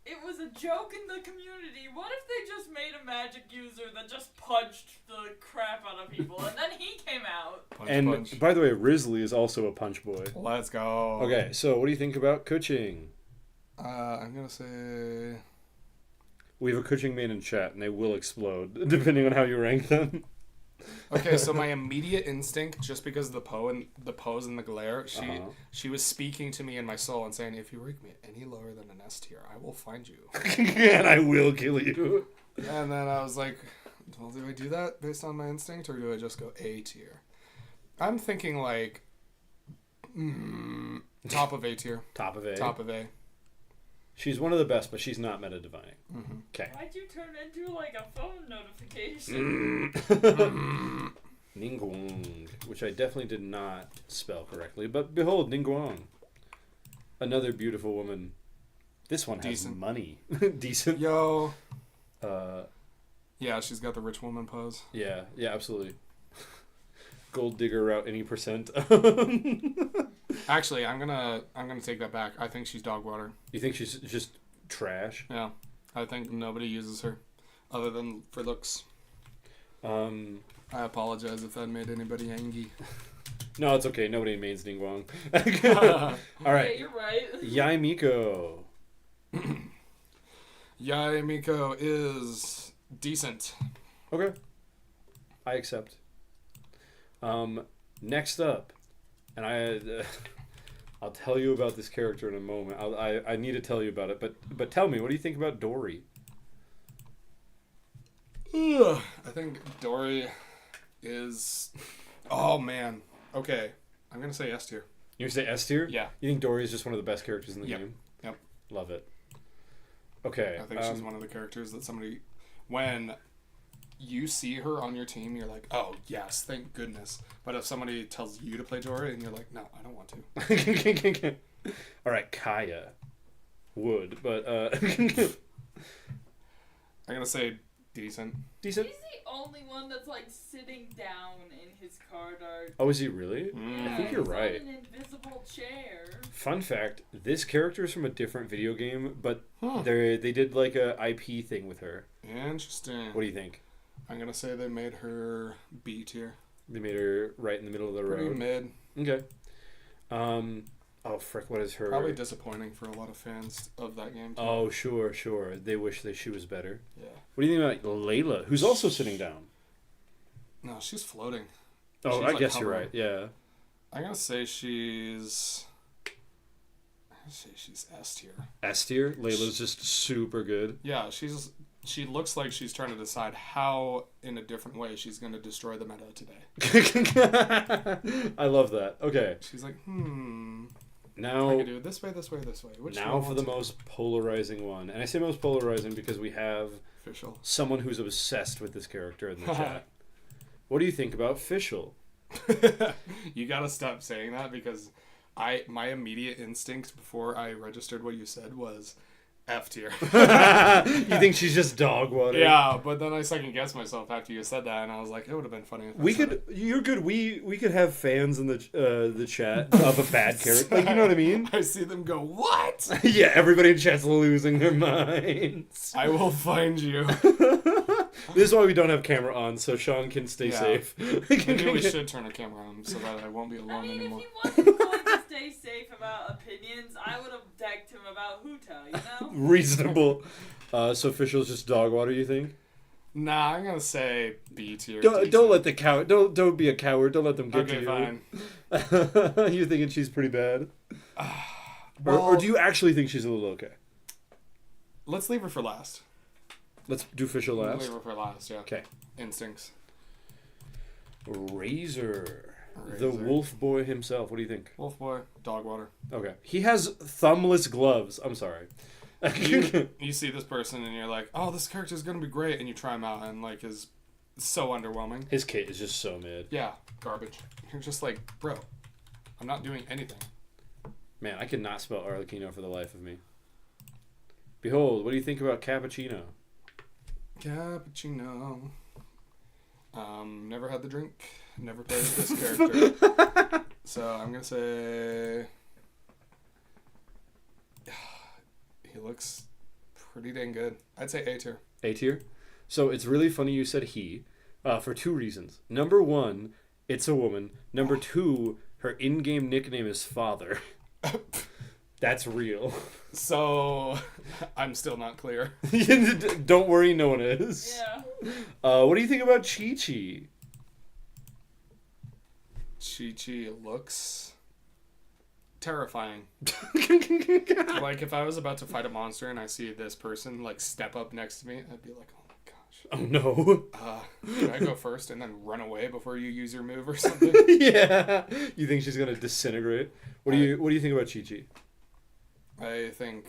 it was a joke in the community. What if they just made a magic user that just punched the crap out of people and then he came out? Punch, And punch. by the way, Risley is also a punch boy. Let's go. Okay, so what do you think about Kuching? I'm gonna say We have a Kuching main in chat, and they will explode depending on how you rank them. okay. So my immediate instinct, just because of the pose and the glare, she was speaking to me in my soul and saying, "If you rank me any lower than an S tier, I will find you." And I will kill you. And then I was like, "Well, do I do that based on my instinct, or do I just go A tier?" I'm thinking like top of A tier, Top of A. top of A. She's one of the best, but she's not meta divining. Mm-hmm. Okay. Why'd you turn into like a phone notification? Ningguang, which I definitely did not spell correctly, but behold, Ningguang. Another beautiful woman. This one has Decent. money. Decent. Yo. Uh, Yeah, she's got the rich woman pose. yeah, absolutely. Gold digger route any percent. Actually, I'm gonna take that back. I think she's dog water. You think she's just trash? Yeah, I think nobody uses her, other than for looks. Um, I apologize if that made anybody angry. No, it's okay. Nobody mains Ningguang. All right. Yeah, you're right. Yai Miko. Yai Miko is decent. Okay. I accept. Next up, and I'll tell you about this character in a moment. I need to tell you about it, but tell me, what do you think about Dory? Ugh. I think Dory is... Oh, man. Okay. I'm going to say S tier. You say S tier? Yeah. You think Dory is just one of the best characters in the Yep. game? Yep. Love it. Okay. I think she's one of the characters that somebody... When you see her on your team, you're like, oh, yes, thank goodness. But if somebody tells you to play Dory, and you're like, no, I don't want to. All right, Kaya. Would, but... I'm going to say decent. Decent? He's the only one that's like sitting down in his card art. Oh, is he really? Yeah, I think you're he's right. on an invisible chair. Fun fact, this character is from a different video game, but Huh. they did like a IP thing with her. Interesting. What do you think? I'm going to say they made her B tier. They made her right in the middle of the Pretty road. mid. Okay. Oh, frick, what is her... Probably disappointing for a lot of fans of that game, too. Oh, sure. They wish that she was better. Yeah. What do you think about Layla, who's also sitting down? No, she's floating. Oh, She's, I like, guess you're hovering. right, yeah. I'm going to say she's... S tier. S tier? Layla's just super good. Yeah, she looks like she's trying to decide how, in a different way, she's going to destroy the meta today. I love that. Okay. She's like, I Now, can do it this way, this way, this way. Which now one for the wants most polarizing one. And I say most polarizing because we have it? Official. someone who's obsessed with this character in the chat. What do you think about Fischl? You got to stop saying that because my immediate instinct before I registered what you said was F tier. You think she's just dog water? Yeah, but then I second guessed myself after you said that, and I was like, it would have been funny. If I We said could. You're good. We could have fans in the chat of a bad character. Like, you know what I mean? I see them go, what? Yeah, everybody in chat's losing their minds. I will find you. This is why we don't have camera on, so Sean can stay Yeah. safe. Maybe we should turn our camera on so that I won't be I alone mean, anymore. if he wasn't going to stay safe about opinions, I would have decked him about Huta, you know? Reasonable. So Fischl's just dog water, you think? Nah, I'm gonna say B tier. Don't let the coward. Don't be a coward. Don't let them get Okay, to fine. you. You thinking she's pretty bad? Or do you actually think she's a little okay? Let's leave her for last. Let's do Fischl last. Leave her for last, yeah. Okay. Instincts. Razor. Razor. The wolf boy himself. What do you think? Wolf boy, dog water. Okay. He has thumbless gloves. I'm sorry. You see this person and you're like, oh, this character's gonna be great, and you try him out and like is so underwhelming. His kit is just so mid. Yeah, garbage. You're just like, bro, I'm not doing anything. Man, I could not spell Arlecchino for the life of me. Behold, what do you think about Cappuccino? Cappuccino. Never had the drink. Never played with this character. So I'm gonna say he looks pretty dang good. I'd say A tier. A tier? So it's really funny you said he, for two reasons. Number one, it's a woman. Number two, her in-game nickname is Father. That's real. So I'm still not clear. Don't worry, no one is. Yeah. What do you think about Chi-Chi? Chi-Chi looks terrifying. Like if I was about to fight a monster and I see this person like step up next to me, I'd be like, oh my gosh. Oh no. Should I go first and then run away before you use your move or something? Yeah. You think she's gonna disintegrate? What do you think about Chi-Chi? I think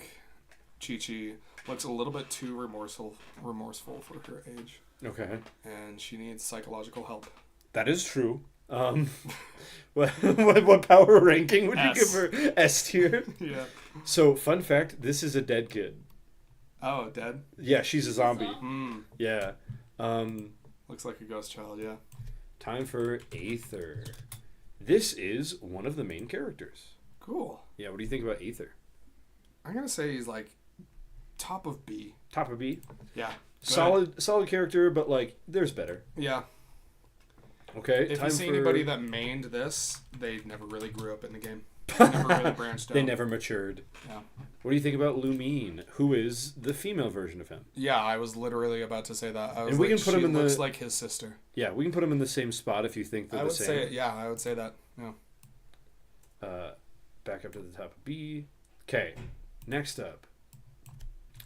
Chi-Chi looks a little bit too remorseful for her age, Okay. and she needs psychological help. That is true. What power ranking would you S. give her? S tier. Yeah. So, fun fact: this is a dead kid. Oh, dead? Yeah, she's a zombie. Yeah. Looks like a ghost child, yeah. Time for Aether. This is one of the main characters. Cool. Yeah. What do you think about Aether? I'm gonna say he's like top of B. Top of B. Yeah. Good. Solid character, but like there's better. Yeah. Okay. If time you see for... anybody that mained this, they never really grew up in the game. They never really branched out. They never matured. Yeah. What do you think about Lumine, who is the female version of him? Yeah, I was literally about to say that. I was And we like, can put him in looks the... like his sister. Yeah, we can put him in the same spot if you think they're I the would same. say, yeah, I would say that. Yeah. Back up to the top of B. Okay, next up.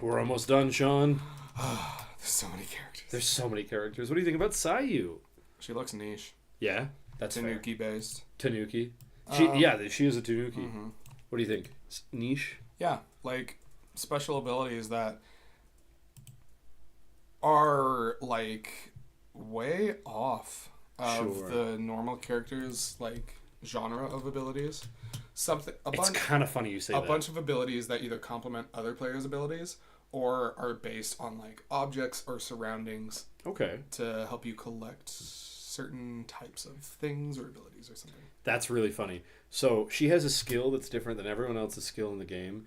We're almost done, Sean. There's so many characters. There's so many characters. What do you think about Sayu? She looks niche. Yeah, that's fair. Tanuki based. Tanuki. She is a Tanuki. Mm-hmm. What do you think? Niche? Yeah, like special abilities that are like way off of Sure. the normal characters' like genre of abilities. It's kind of funny you say a that. bunch of abilities that either complement other players' abilities or are based on like objects or surroundings Okay. to help you collect certain types of things or abilities or something. That's really funny. So she has a skill that's different than everyone else's skill in the game.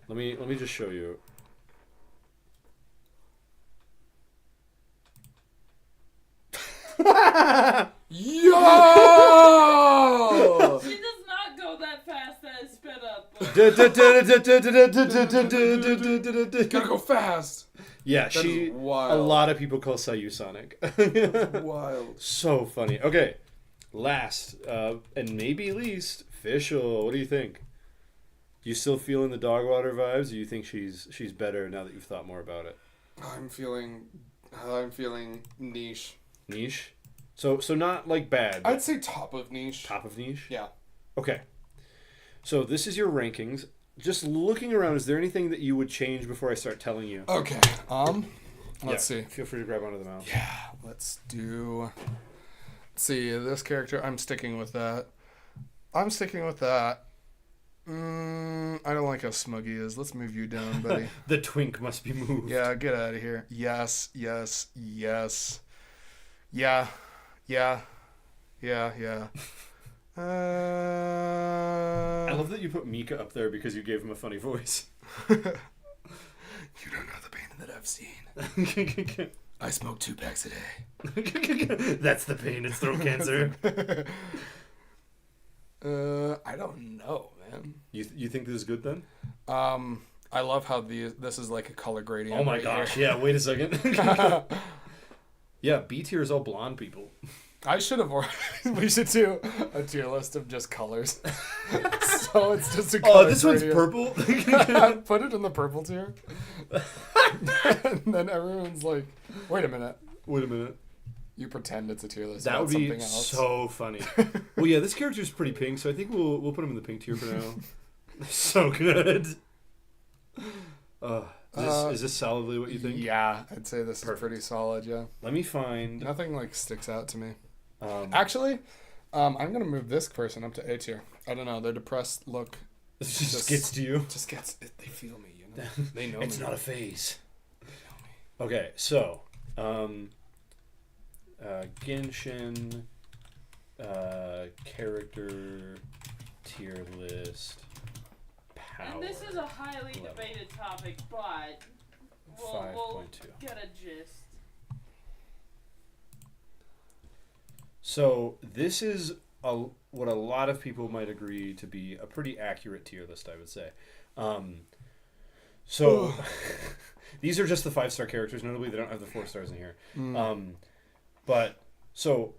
Let me just show you. Yo! She does not go that fast that is sped up. But... Gotta go fast. Yeah, That she. is wild. A lot of people call Sayu Sonic. Wild. So funny. Okay, last and maybe least, Fischl. What do you think? You still feeling the dog water vibes, or do you think she's better now that you've thought more about it? I'm feeling niche. Niche. So not like bad. I'd say top of niche. Top of niche. Yeah. Okay. So this is your rankings. Just looking around, is there anything that you would change before I start telling you? Okay. Let's see. Feel free to grab onto the mouse. Yeah. Let's see this character. I'm sticking with that. I don't like how smug he is. Let's move you down, buddy. The twink must be moved. Yeah, get out of here. Yes. Yeah. I love that you put Mika up there because you gave him a funny voice. You don't know the pain that I've seen. I smoke 2 packs a day. That's the pain. It's throat cancer. I don't know, man. You think this is good then? I love how this is like a color gradient. Oh my right gosh! here. Yeah. Wait a second. Yeah, B tier is all blonde people. I should have. We should do a tier list of just colors. So it's just a color. Oh, this one's gradient. purple. Put it in the purple tier. And then everyone's like, "Wait a minute." You pretend it's a tier list. That about would be something else. so funny. Well, yeah, this character's pretty pink, so I think we'll put him in the pink tier for now. So good. Is this solidly what you think? Yeah, I'd say this Perfect. is pretty solid. Yeah, Let me find. nothing like sticks out to me. Um, Actually, I'm gonna move this person up to A tier. I don't know. Their depressed look this just gets to you. just gets. They feel me. You know. They know It's me. not a phase. Okay, so Genshin character tier list. Power. And this is a highly debated topic, but we'll 5.2. get a gist. So this is what a lot of people might agree to be a pretty accurate tier list, I would say. So these are just the 5-star characters. Notably, they don't have the 4 stars in here. But so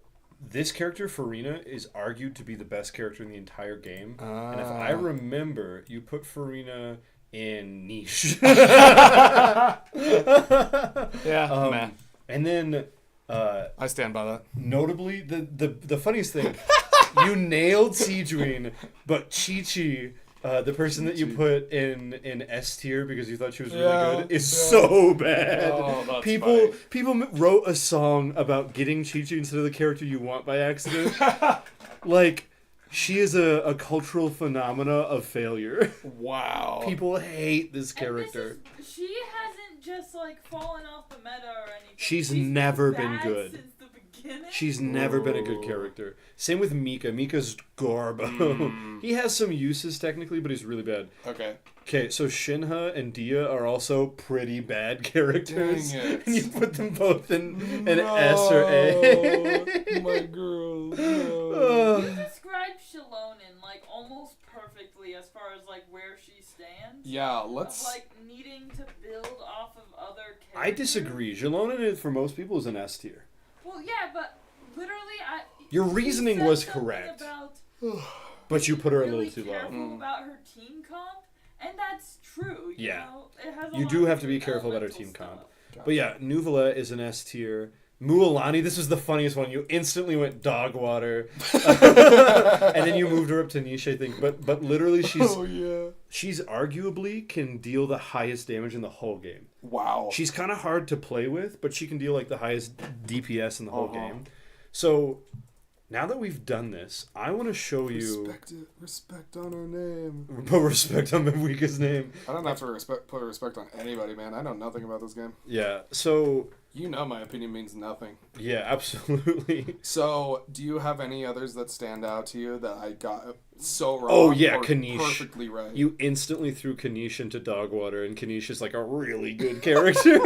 this character, Farina, is argued to be the best character in the entire game. And if I remember, you put Farina in niche. Yeah, man. And then I stand by that. notably, the funniest thing, you nailed Sejuine, but Chi-Chi, the person that you put in S tier because you thought she was really good, is so bad. Oh, that's People wrote a song about getting Chi-Chi instead of the character you want by accident. Like, she is a cultural phenomena of failure. Wow. People hate this And character. she hasn't just like fallen off the meta or anything. She's never bad been good. since the beginning. She's never been a good character. Same with Mika. Mika's Garbo. He has some uses technically, but he's really bad. Okay. Okay, so Shinha and Dia are also pretty bad characters. Dang it. And you put them both in an S or A. My girl. You described Shalonen like almost perfectly as far as like where she stands. Yeah, Of, let's. like needing to build off of other characters. I disagree. Jalonen, for most people, is an S tier. Well, yeah, but literally, Your you reasoning said was something correct. About But you put her a really little too low. careful about her team comp, and that's true. You Yeah. know? It has a You lot do have to do be with careful about her elemental team comp. stuff. But yeah, Nuvola is an S tier. Mualani, this was the funniest one. You instantly went dog water. And then you moved her up to niche, I think. But literally, she's arguably can deal the highest damage in the whole game. Wow. She's kind of hard to play with, but she can deal like the highest DPS in the whole game. So now that we've done this, I want to show you. Respect on her name. Put respect on Mavika's name. I don't have to put respect on anybody, man. I know nothing about this game. Yeah. So You know my opinion means nothing. yeah, absolutely. So, do you have any others that stand out to you that I got so wrong? Oh yeah, or Kanish. perfectly right. You instantly threw Kanish into dog water, and Kanish is like a really good character.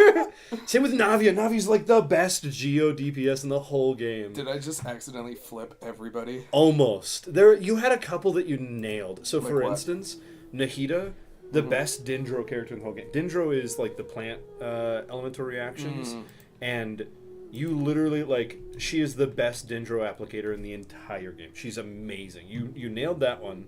Same with Navia. Navia's like the best Geo DPS in the whole game. Did I just accidentally flip everybody? Almost. You had a couple that you nailed. So Like for what? instance, Nahida, the best Dendro character in the whole game. Dendro is like the plant elemental reactions, and you literally like she is the best Dendro applicator in the entire game. She's amazing. You nailed that one.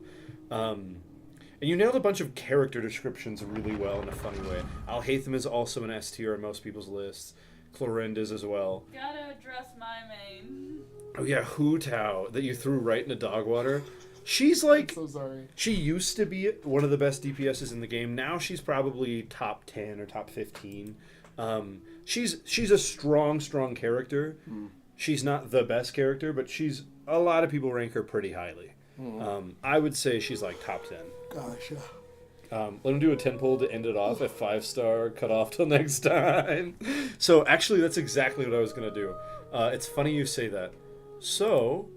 And you nailed a bunch of character descriptions really well in a funny way. Alhaitham is also an S tier on most people's lists. Clorinda's as well. Gotta address my main. Oh yeah, Hu Tao that you threw right into dog water. She's like, So sorry. she used to be one of the best DPSs in the game. Now she's probably top 10 or top 15. She's a strong character. She's not the best character, but a lot of people rank her pretty highly. I would say she's like top 10. Gosh. Let him do a 10 pull to end it off at 5-star, cut off till next time. So actually, that's exactly what I was going to do. It's funny you say that. So,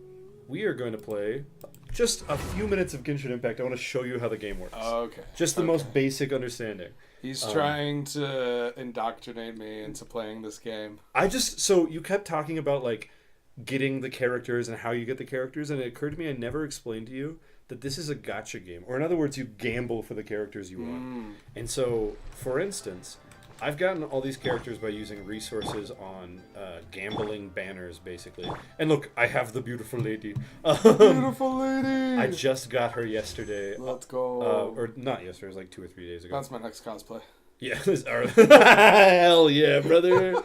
we are going to play just a few minutes of Genshin Impact. I want to show you how the game works. Okay. Just the most basic understanding. He's trying to indoctrinate me into playing this game. So you kept talking about like getting the characters and how you get the characters, and it occurred to me I never explained to you that this is a gacha game. Or in other words, you gamble for the characters you want. And so, for instance, I've gotten all these characters by using resources on gambling banners, basically. And look, I have the beautiful lady. Beautiful lady! I just got her yesterday. Let's go. Or not yesterday, it was like 2 or 3 days ago. That's my next cosplay. Yeah, hell yeah, brother.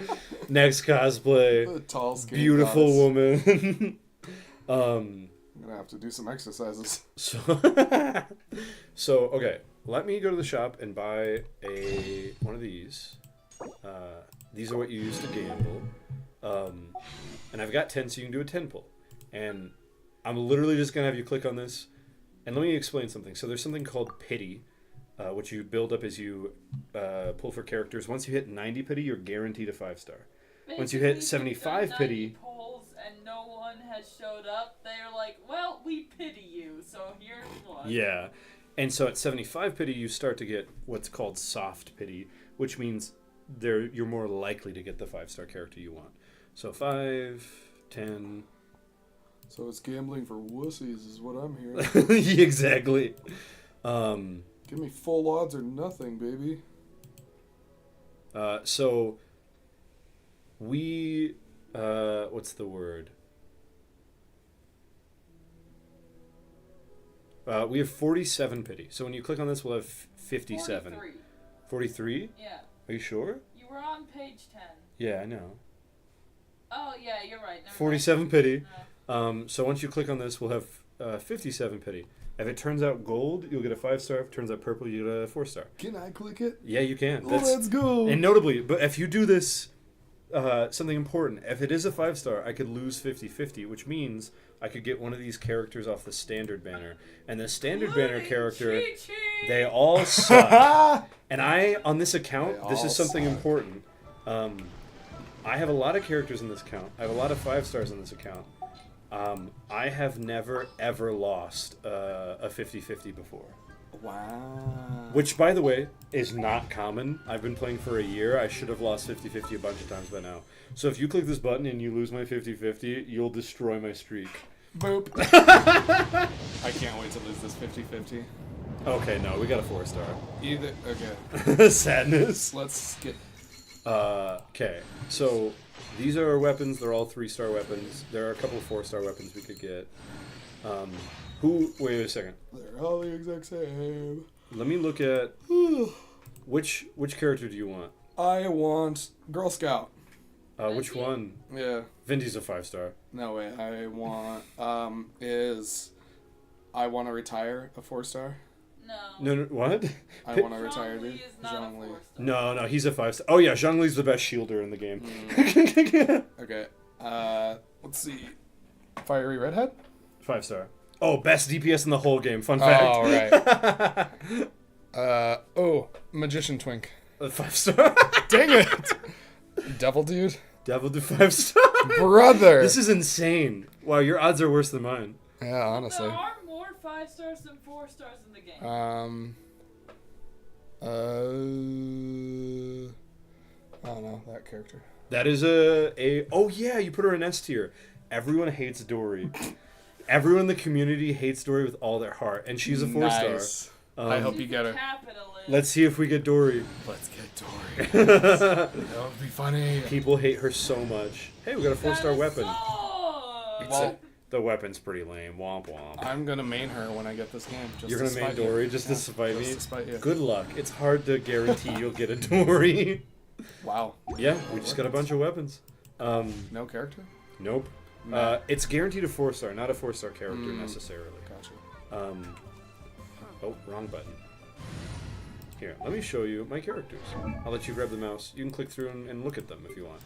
Next cosplay. The tall, skinny Beautiful goddess. woman. I'm gonna have to do some exercises. So okay, let me go to the shop and buy one of these. These are what you use to gamble. And I've got 10, so you can do a 10 pull. And I'm literally just gonna have you click on this. And let me explain something. So there's something called pity, which you build up as you pull for characters. Once you hit 90 pity, you're guaranteed a 5-star. Once you hit Basically, if 75 you've done 90 pity- polls and no one has showed up, they're like, well, we pity you, so here's one. Yeah. And so at 75 pity, you start to get what's called soft pity, which means you're more likely to get the 5-star character you want. So 5, 10. So it's gambling for wussies is what I'm hearing. Exactly. Give me full odds or nothing, baby. So we, what's the word? We have 47 pity. So when you click on this, we'll have 57. 43. 43? Yeah. Are you sure? You were on page 10. Yeah, I know. Oh, yeah, you're right. Never 47 pity. mind. So once you click on this, we'll have 57 pity. If it turns out gold, you'll get a 5-star. If it turns out purple, you get a 4-star. Can I click it? Yeah, you can. Let's go. And notably, but if you do this, something important, if it is a 5-star, I could lose 50-50, which means I could get one of these characters off the standard banner. And the standard banner character, they all suck. And on this account, this is something important. I have a lot of characters in this account. I have a lot of 5 stars in this account. I have never, ever lost a 50-50 before. Wow. Which, by the way, is not common. I've been playing for a year. I should have lost 50-50 a bunch of times by now. So if you click this button and you lose my 50-50, you'll destroy my streak. Boop. I can't wait to lose this 50-50. Okay, no, we got a 4-star. Either. Okay. Sadness. Let's get. Okay, so these are our weapons. They're all 3-star weapons. There are a couple of 4-star weapons we could get. Wait a second. They're all the exact same. Let me look at which character do you want? I want Girl Scout. Which one? Yeah. Vindy's a 5-star. No way. I want I want to retire a 4-star. No, what? I want to retire, dude. Zhongli is not a Zhongli. 4-star. No, he's a 5-star. Oh yeah, Zhongli's the best shielder in the game. Okay. Let's see. Fiery Redhead? 5-star. Oh, best DPS in the whole game. Fun fact. Oh, right. Magician Twink. A 5-star. Dang it! Devil Dude? Devil do 5-star. Brother! This is insane. Wow, your odds are worse than mine. Yeah, honestly. There are more 5 stars than 4 stars in the game. I don't know, that character. That is a oh yeah, you put her in S tier. Everyone hates Dory. Everyone in the community hates Dory with all their heart, and she's a 4-star. Nice. I hope you get her. Capitalist. Let's see if we get Dory. Let's get Dory. That would be funny. People hate her so much. Hey, we got a 4-star weapon. Well, The weapon's pretty lame. Womp womp. I'm gonna main her when I get this game. Just You're to gonna main spite you. Dory just to Yeah, spite me? Just to spite you. Good luck. It's hard to guarantee you'll get a Dory. Wow. Yeah, we just got a bunch of weapons. No character? Nope. Nah. It's guaranteed a 4-star, not a 4-star character necessarily. Gotcha. Oh, wrong button. Here, let me show you my characters. I'll let you grab the mouse. You can click through and look at them if you want.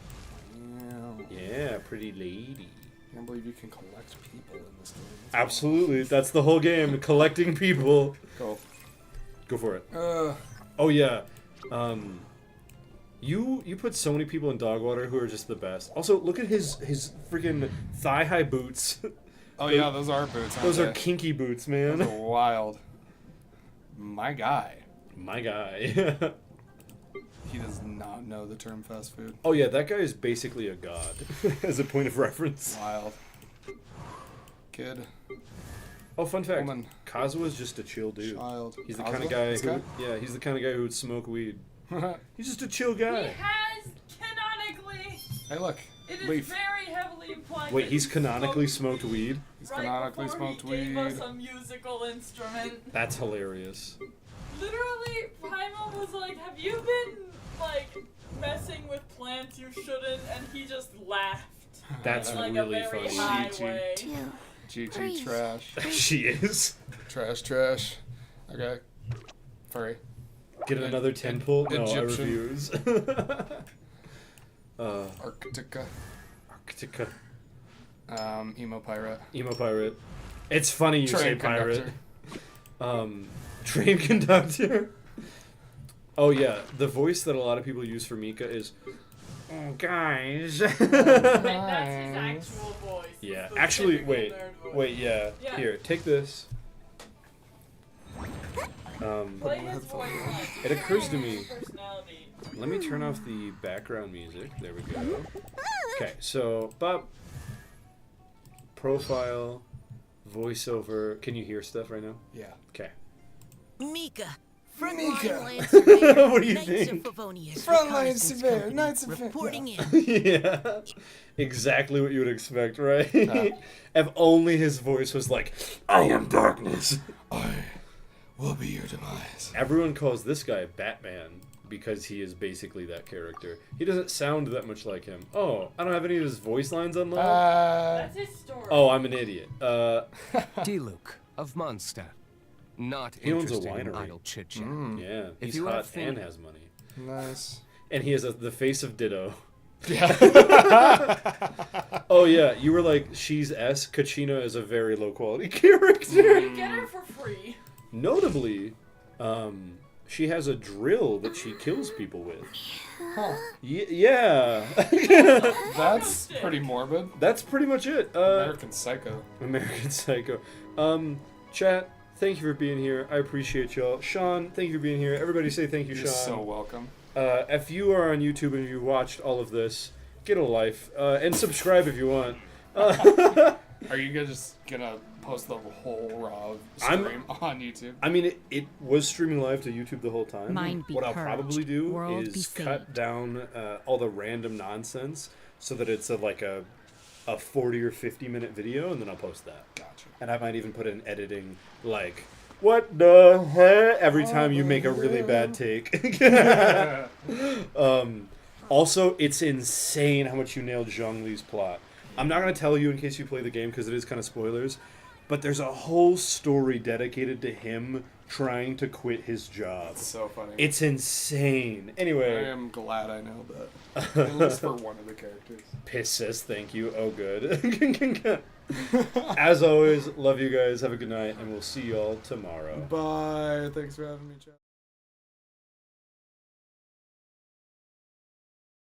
Yeah, pretty lady. I can't believe you can collect people in this game. Absolutely, that's the whole game. Collecting people. Go. Go for it. Oh yeah. You put so many people in dog water who are just the best. Also, look at his freaking thigh-high boots. Oh yeah, those are boots. Those aren't are they? kinky boots, man. Those are wild. My guy. My guy. He does not know the term fast food. Oh yeah, that guy is basically a god, as a point of reference. Wild. Kid. Oh, fun fact. Woman. Kazua's just a chill dude. Child. He's the Kazuha? kind of guy This who, yeah, he's the kind of guy who would smoke weed. He's just a chill guy. He has canonically. Hey, look. It is Leaf. very heavily implied. Wait, that he's he canonically smoked weed? He's right canonically before smoked he gave us weed. a musical instrument. That's hilarious. Literally, Paimon was like, "Have you been like messing with plants you shouldn't?" And he just laughed. That's in, like, really a very funny. high Chi-Chi. way. GG trash. She is. Trash. Okay. Furry. Get another 10 pull? No, I Egyptian. refuse. Arctica. Arctica. Emo pirate. Emo pirate. It's funny you say Train pirate. conductor. Train conductor. Oh yeah, the voice that a lot of people use for Mika is, "Oh guys." And that's his actual voice. Yeah, the actually, typical wait, nerd voice. wait, yeah. Yeah. Here, take this. Play his voice line. It occurs to me. Personality. Let me turn off the background music. There we go. Okay, so Bob. Profile, voiceover. Can you hear stuff right now? Yeah. Okay. Mika. Mika. Frontline surveyor. What do you Knights think? Of Favonius Frontline Reconnaissance surveyor, Company, Knights of reporting in. Yeah, exactly what you would expect, right? If only his voice was like, "I am darkness." I will be your demise. Everyone calls this guy Batman because he is basically that character. He doesn't sound that much like him. Oh, I don't have any of his voice lines unlocked. That's his story. Oh, I'm an idiot. D-Luke of Mondstadt. Not He owns a interested in winery. idle chit-chat. Yeah, If he's you hot have faith- and has money. Nice. And he has the face of Ditto. Yeah. Oh yeah, you were like, she's S. Kachina is a very low quality character. You get her for free. Notably, she has a drill that she kills people with. Huh. Yeah. That's pretty morbid. That's pretty much it. American Psycho. American Psycho. Chat, thank you for being here. I appreciate y'all. Sean, thank you for being here. Everybody say thank you, You're Sean. so welcome. If you are on YouTube and you watched all of this, get a life. And subscribe if you want. Are you guys just gonna post the whole raw stream on YouTube? I mean, it was streaming live to YouTube the whole time. Mind be What I'll purged, probably do world is be cut saved. down all the random nonsense so that it's like a 40 or 50 minute video, and then I'll post that. Gotcha. And I might even put in editing, like, what the heck? Every time you make a really bad take. Also, it's insane how much you nailed Zhongli's plot. I'm not going to tell you in case you play the game, because it is kind of spoilers, but there's a whole story dedicated to him trying to quit his job. It's so funny. It's insane. I Anyway, am glad I know that. At least for one of the characters. Pisses, thank you. Oh, good. As always, love you guys. Have a good night, and we'll see y'all tomorrow. Bye. Thanks for having me, chat.